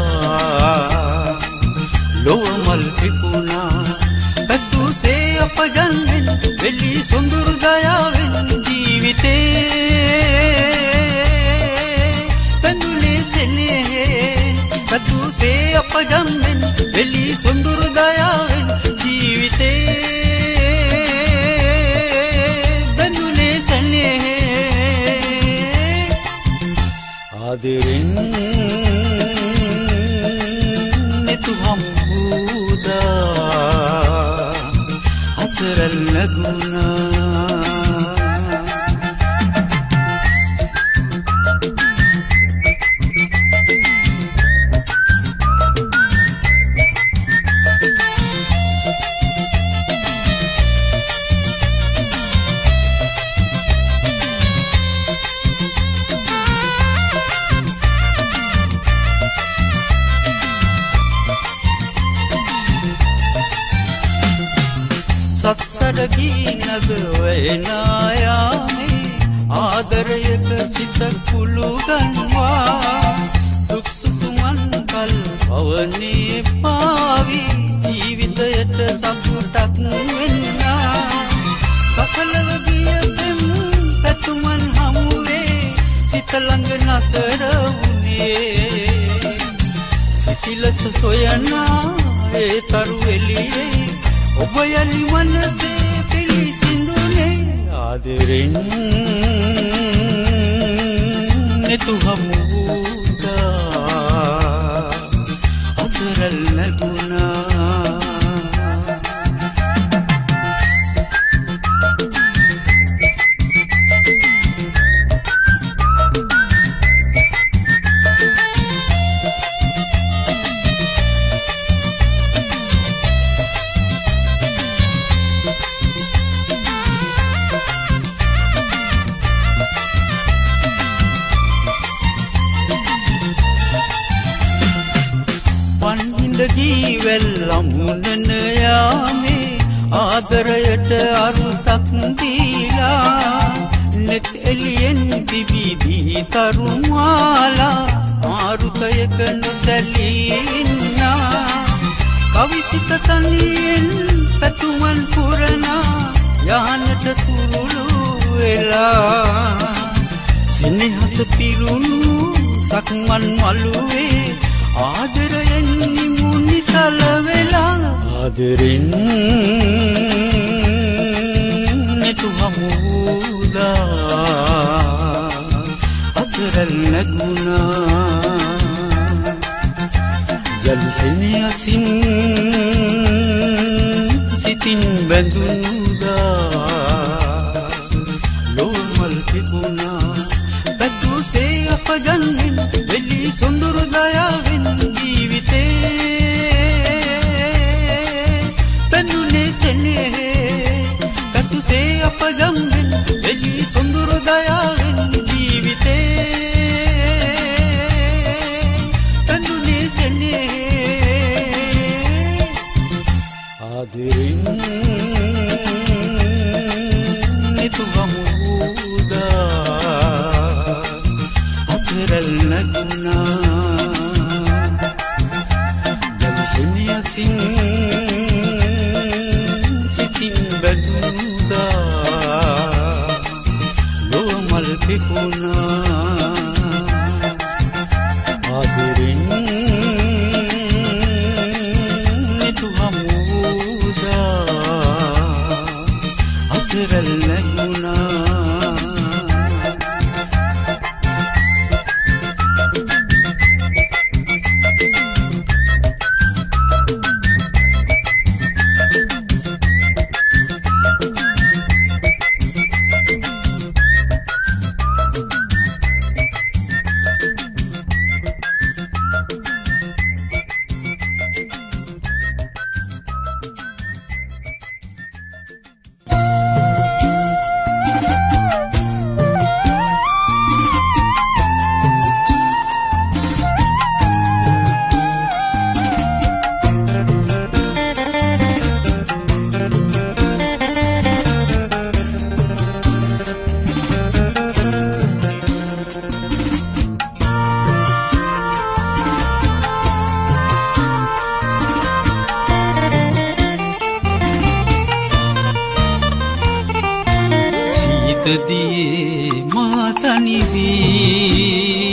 ලොවමල් පිපුණා පැතුසේ අපගන්වෙන් වෙලි සොඳුරු දයාවෙන් ජීවිතේ බැඳුනේ සෙනෙහේ පැතුසේ අපගන්වෙන් වෙලි සොඳුරු දයාවෙන් ජීවිතේ බැඳුනේ සෙනෙහේ ආදරෙන් නිතු හමුදා අසරල් නැගුණා සත්සඩගී නගවයනායාමේ ආදරයක සිත කුළු ගන්වා දුක්සුසුමන් කල් පවනේ පාවි ජීවිතයට සතුටක් වෙන්නා සසලව ගිය පෙම් පැතුමන් හමුවේ සිත ළඟ නතර වුණේ සිසිලස සොයනා ඒ තරු එළියේ ඔබ යලි මනසේ පිළිසිඳුනේ ආදරෙන් නිතු හමුදා අසරල් නැගුණා වෙල්ලමුණන යාමේ ආදරයට අරුතක් දීලා නෙත් එළියෙන් දිවිදී තරුමාලා ආරුතයක නොසැලී ඉන්නා කවිසිත තනියෙන් පැතුමන් පුරනා යහනට තුරුළු වෙලා සෙනෙහස පිරුණු සක්මන් මළුවේ ආදරයෙන් නිමුනි සලවෙලා ආදරෙන් නිතු හමුදා අසරල් නැගුණා යලිසෙනි අසින් සිතින් බැඳුණුදා ලෝමල් පිපුණා පැතුසේ අපගන්වෙන් වෙලි සොඳුරු දයාවෙන් ජීවිතේ බැඳුනේ සෙනෙහේ පැතුසේ අපගන්වෙන් වෙලි සොඳුරු දයාවෙන් ජීවිතේ බැඳුනේ සෙනෙහේ ආදරෙන් නිතු හමුදා අසරල් නැගුණා යලිසෙනි අසින් සිතින් බැඳුණුදා ලොවමල් පිපුණා ආදරෙන් නිතු හමුදා අසරල් නැගුණා සිතදී මා තනි වී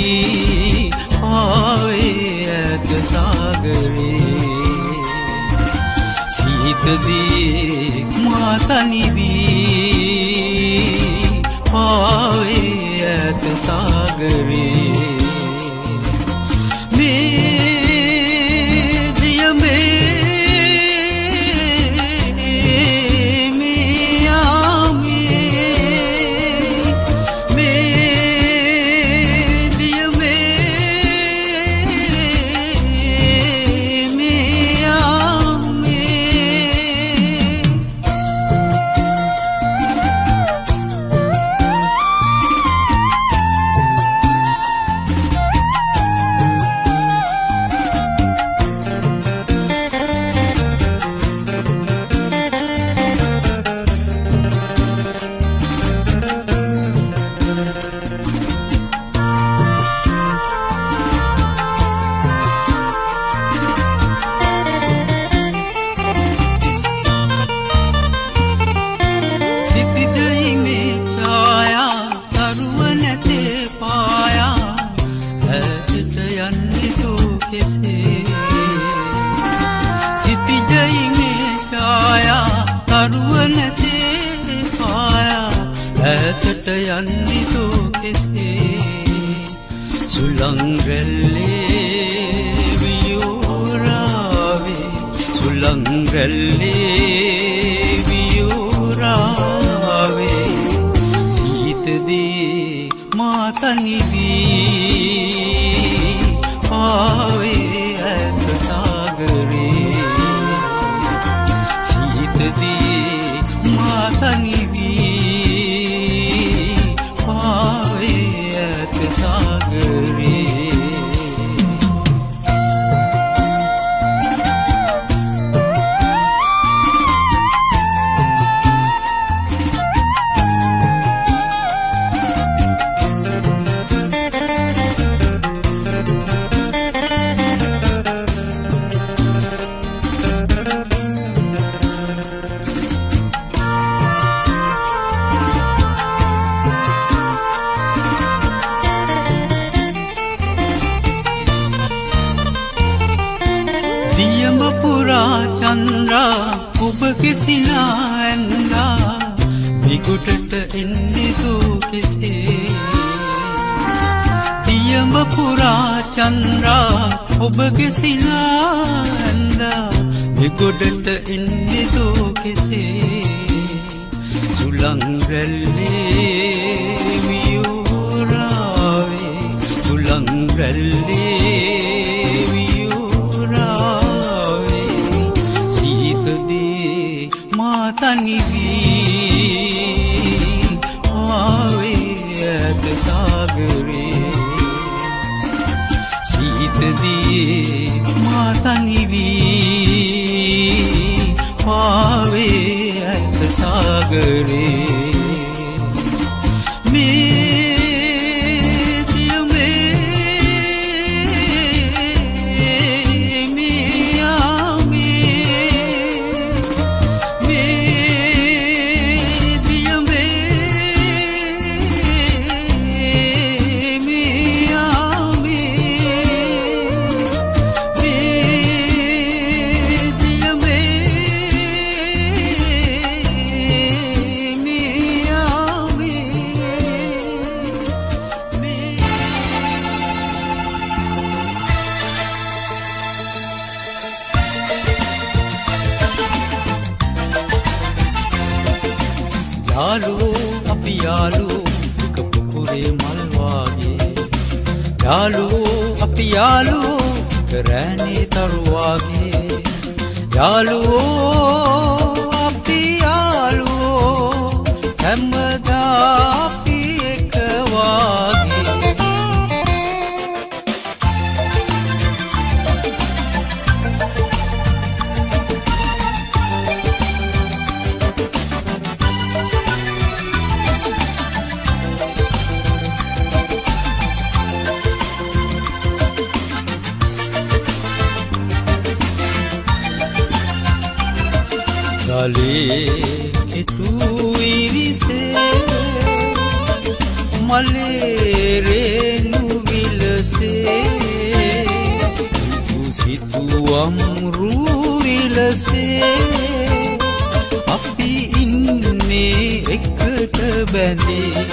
ආවේ ඇත සාගරේ සිතදී මා තනි වී ආවේ ඇත සාගරේ ඇතට යන්නේ තෝ කෙසේ සුළං රැල්ලේ වියෝරාවේ සුළං රැල්ලේ වියෝරාවේ සීතදී මා තනි වී ආවේ ඇත සාගරේ සීතදී මා තනි චන්ද්‍රා ඔබ කෙසිලා ඇන්දා විගුටට එන්නේ දෝ කෙසේ දියඹ පුරා චන්ද්‍රා ඔබ කෙසිලා ඇන්දා විගුටට එන්නේ දෝ කෙසේ සුළං රැල්ලේ වියෝරාවේ සුළං රැල්ලේ තනි වී ආවේ ඇත සාගරේ සීතදී මා තනි වී ආවේ ඇත සාගරේ යාළුවෝ අපි යාළුවෝ එක පුකුරේ මල් වාගේ යාළුවෝ අපි යාළුවෝ එක රැණේ තරු වාගේ යාළුවෝ අපි යාළුවෝ හැමදා අපි එක වාගේ ගලේ කෙටු ඉරිසේ මලේ රේණු විලසේ සිතුවම් රුවිලසේ අපි ඉන්නේ එකට බැඳේ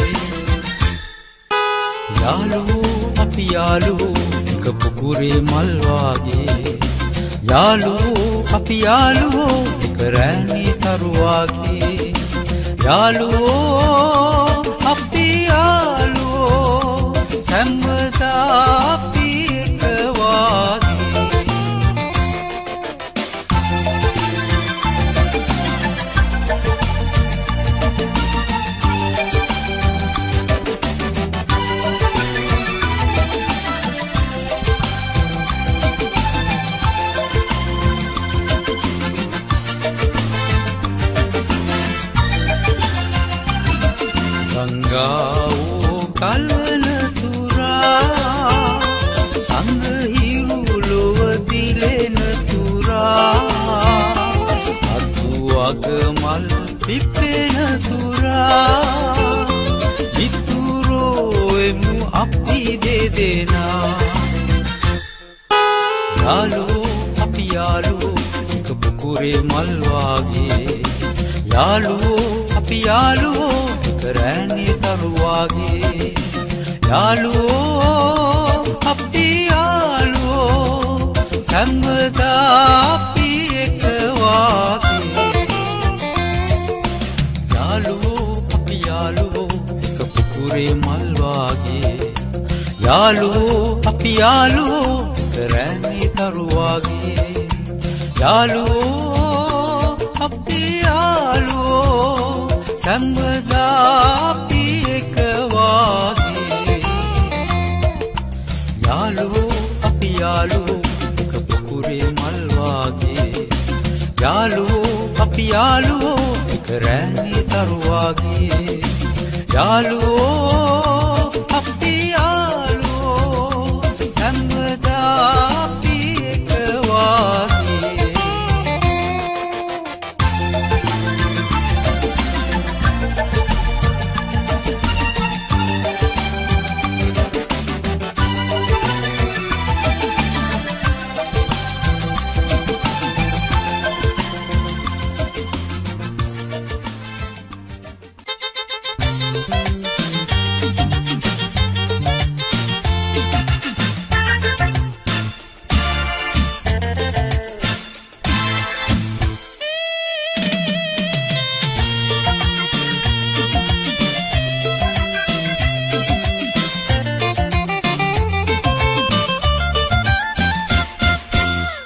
යාළුවෝ අපි යාළුවෝ එක පුකුරේ මල් වාගේ යාළුවෝ අපි යාළුවෝ එක රැණි තරු වාගේ යාළුවෝ අපි යාළුවෝ සම්මතා අපි එක වාගේ ගංගාවෝ කලන තුරා සඳ හිරු ලොව දිලෙන තුරා අතුවග මල් පිපෙන තුරා ඉතුරෝ එමු අපි දෙදෙනා යාළුවෝ අපි යාළුවෝ එක පුකුරේ මල් වාගේ යාළුවෝ අපි යාළුවෝ රැණි තරු වාගේ යාළුවෝ අපි යාළුවෝ සම්මතා අපි එක වාගේ යාළුවෝ අපි යාළුවෝ එක පුකුරේ මල් වාගේ යාළුවෝ අපි යාළුවෝ එක රැණි තරු වාගේ යාළුවෝ අපි යාළුවෝ සම්මතා අපි එක වාගේ යාළුවෝ අපි යාළුවෝ එක පුකුරේ මල් වාගේ යාළුවෝ අපි යාළුවෝ එක රැණි තරු වාගේ යාළුවෝ අපි යාළුවෝ සම්මතා අපි එක වාගේ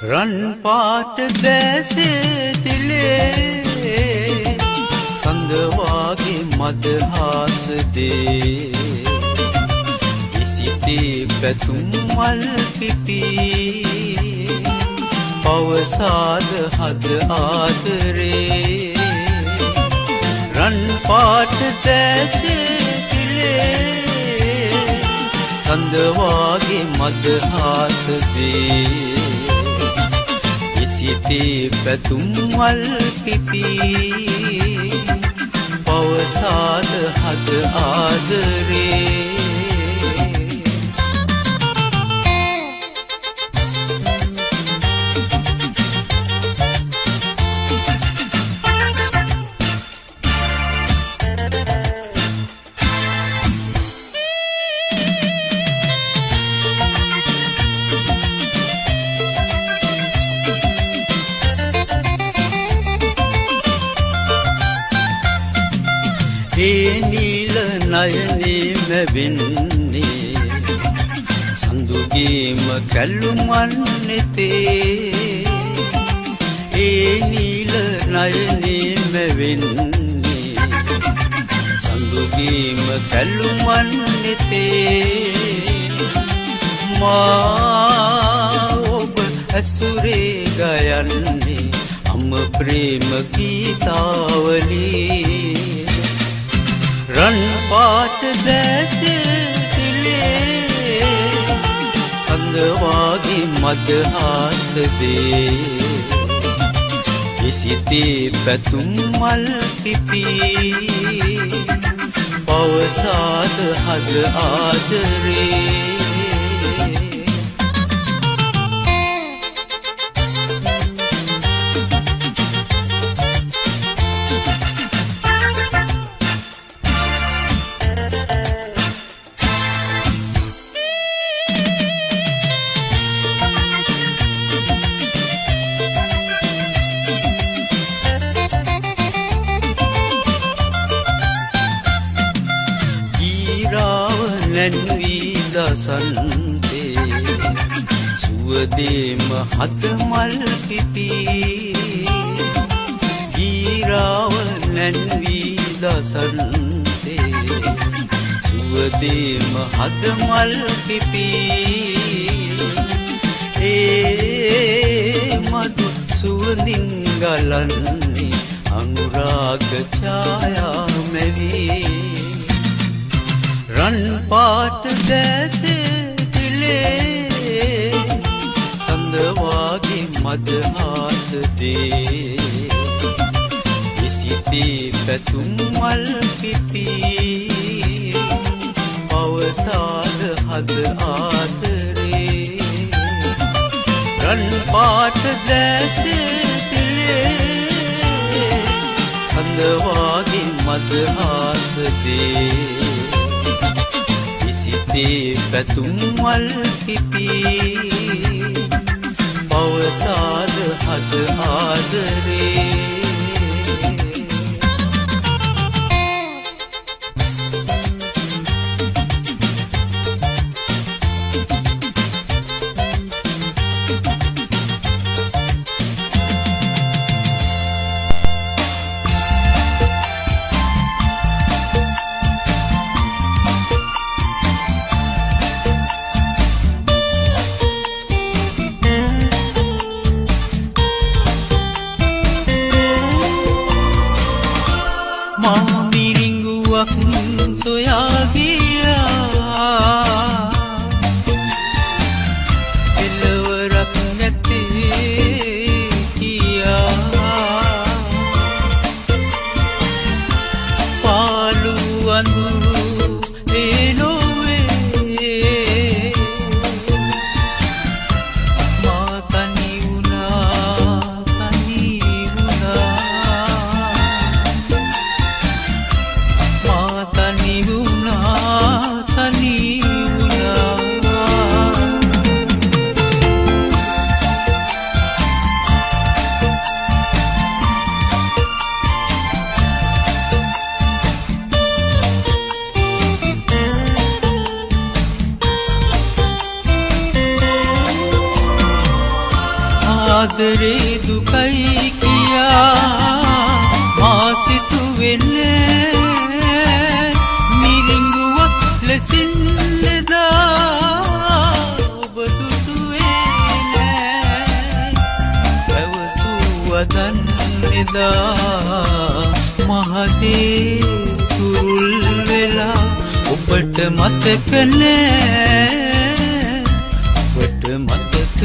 රන් පාට දැසේ දිලේ සඳ වාගේ මදහාස දේ ඉසිතේ පැතුම් මල් පිපි පවසාද හද ආදරේ රන් පාට දැසේ දිලේ සඳ වාගේ මදහාස දේ සිතේ පැතුම් මල් පිපි පවසාද හද ආදරේ ඒ නීල නයනේ මැවෙන්නේ සඳුගේම කැල්ලුමන් නෙතේ ඒ නීල නයනේ මැවෙන්නේ සඳුගේම කැල්ලුමන් නෙතේ මා ඔබ ඇසුරේ ගයන්නේ අම ප්‍රේම ගීතාවලී රන් පාට දැසේ දිලේ සඳ වාගේ මදහාස දේ ඉසිතේ පැතුම් මල් පිපි පවසාද හද ආදරේ සන්තේ සුවදේම හත මල් පිපි ගීරාව නැන්වී දසන්තේ සුවදේම හත මල් පිපි ඒ මధు සුවඳින් ගලන්නේ අනුරාග ඡායා මැවි රන් පාට දැසේ පිලේ සඳවාගේ මදහාසදේ ඉසිතේ පැතුම් මල් පිපි පවසාද හද ආදරේ රන් පාට දැසේ පිලේ සඳවාගේ මදහාසදේ සිතේ පැතුම් මල් පිපි පවසාද හද ආදරේ සොයා ගියා එළවරක් නැතේ කියා පාළු අඳුරු එනොවේ මා තනි වුණා ආදරේ දුකයි කියා මා සිතුවෙන්නේ මිරිඟුවක් ලෙසින් ලෙදා ඔබ දුටුවේ නෑ පැවසුවදන් එදා මහදේ තුරුල් වෙලා ඔබට මතක නෑ ඔබට මතක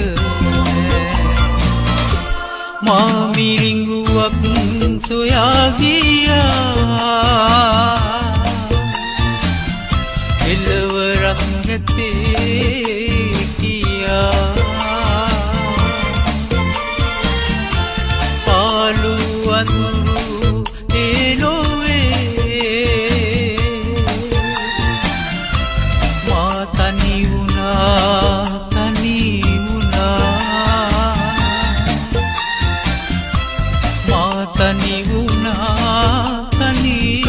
මා මිරිඟුවක් සොයා ගියා එළවරක් නැතේ කියා පාළු අඳුරු එනොවේ මා තනි වුණා තනි වුණා තනි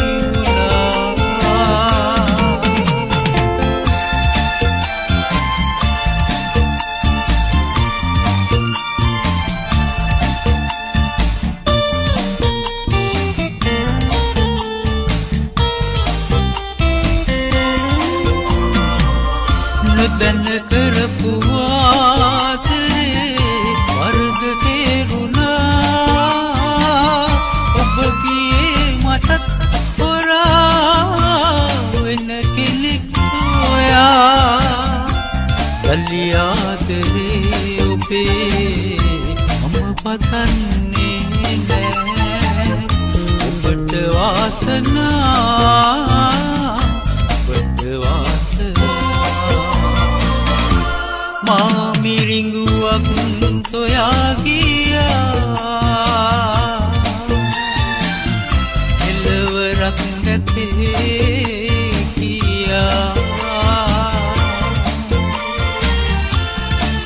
නොදැන කරපු ආදරේ වර්ග තේරුණා ඔබ ගියේ මටත් හොරා වෙන කෙනෙක් සොයා ගලි ආදරේ ඔබේ මම පතන්නේ නෑ ඔබට වාසනා මිරිඟුවක් සොයා ගියා එළවරක් නැතේ කියා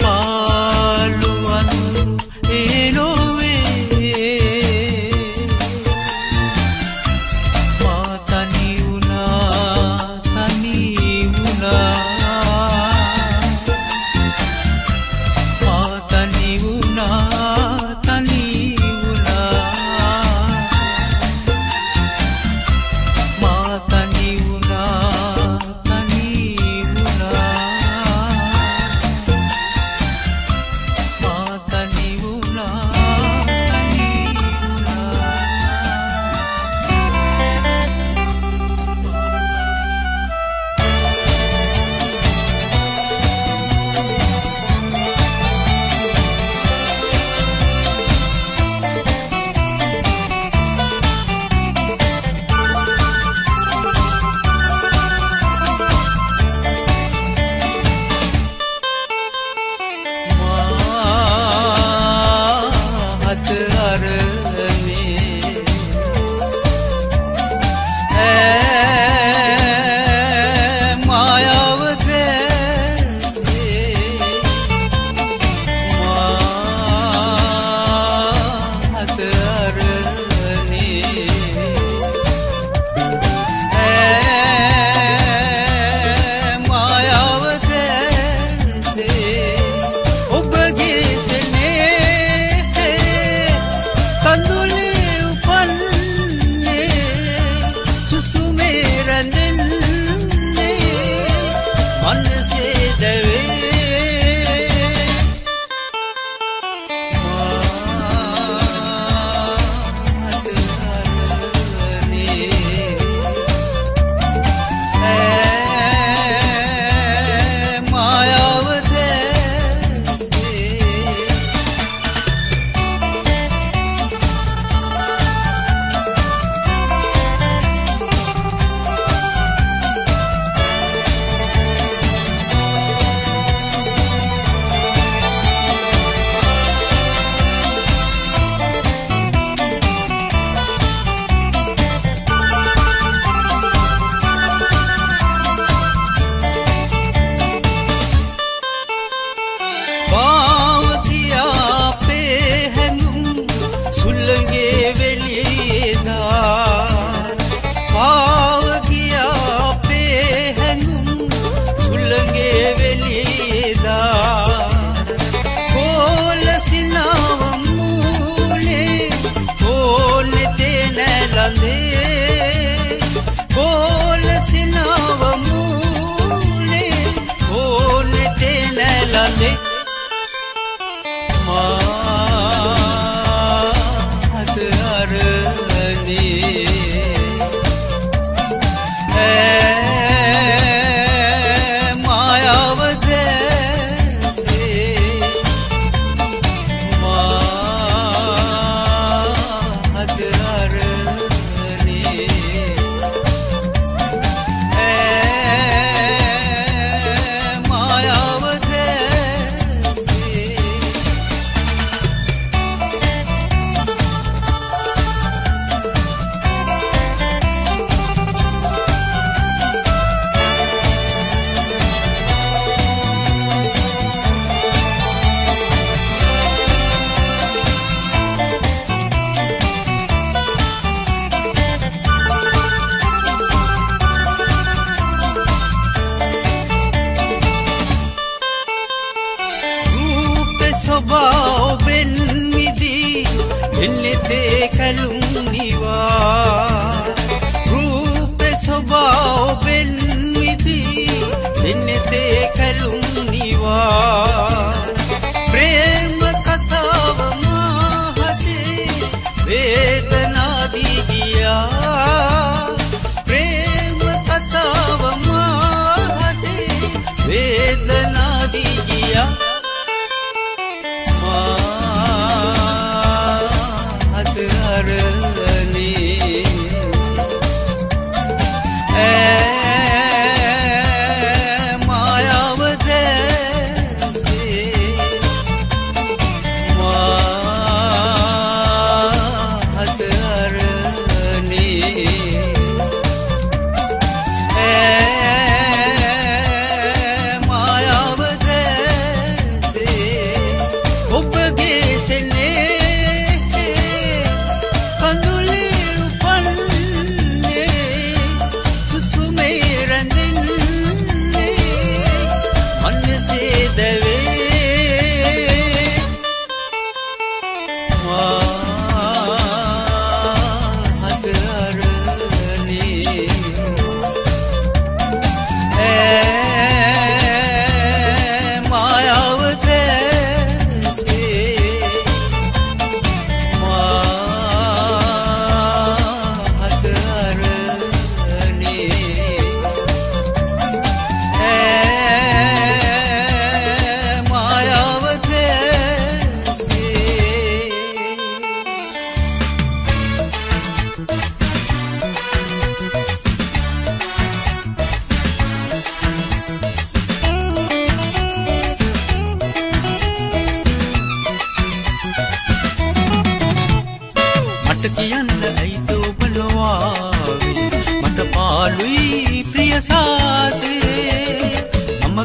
පාළුවන් එනොවේ මා තනි වුණා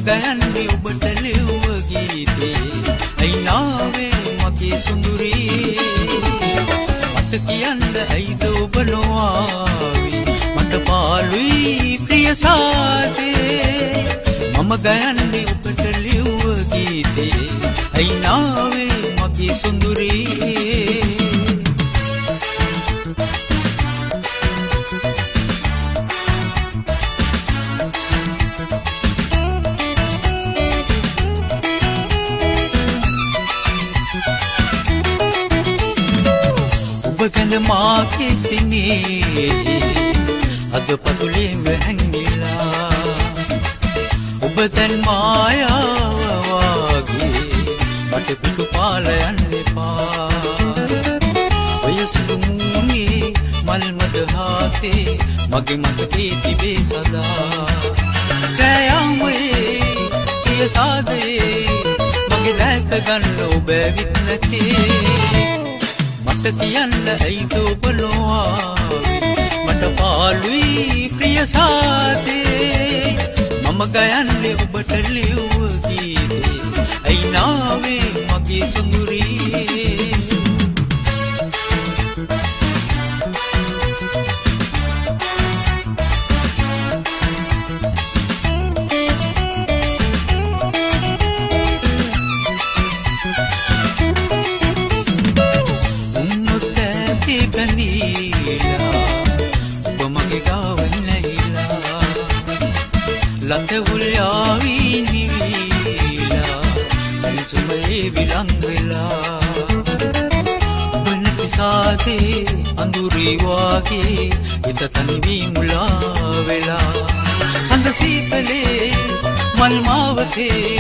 ගයන්නේ ඔබට ලිව්ව ගීතේ අයිනාවේ මගේ සුඳුරී මට කියන්න ඇයිද ඔබ නොආවේ මට පාළුයි ප්‍රිය සාදේ මම ගයන්නේ ඔබට ලිව්ව ගීතේ අයිනාවේ මගේ සුඳුරී ඔබගන මාගේ සිනේ අද පතුලේම හැංගිලා ඔබ දැන් මායාව වගේ මට පිටු පාල යන්න එපා ඔය සුදු මූණේ මල් මඩ හාසේ මගේ මතකේ තිබේ සදා කෑයමේ ප්‍රිය සාදේ මගේ රැක ගන්න ඔබ ඇවිත් නැතේ මට කියන්න ඇයිද ඔබ නොආවේ මට පාළුයි ප්‍රිය සාදේ මම ගයන්නේ ඔබට ලිව්ව ගීතේ අයිනාවේ මගේ සුඳුරී ලතවුල්යාවි නිවිලා සනිසුමේ විලං වෙලා බන පිසාදේ අඳුරේ වාගේ හිත තනිවී මුලා වෙලා සඳසීකලේ මල් මාවතේ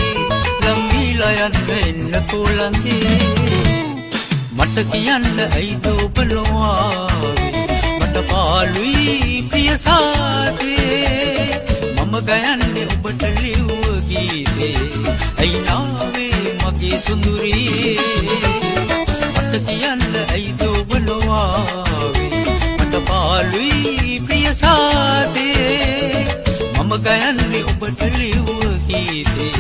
ලම්බීලා යන්න එන්න කොලන්තේ මට කියන්න ඇයිද ඔබ නොආවේ මට පාළුයි ප්‍රිය සාදේ මම ගයන්නේ ඔබට ලිව්ව ගීතේ අයිනාවේ මගේ සුඳුරී මට කියන්න ඇයිද ඔබ නොආවේ මට පාළුයි ප්‍රිය සාදේ මම ගයන්නේ ඔබට ලිව්ව ගීතේ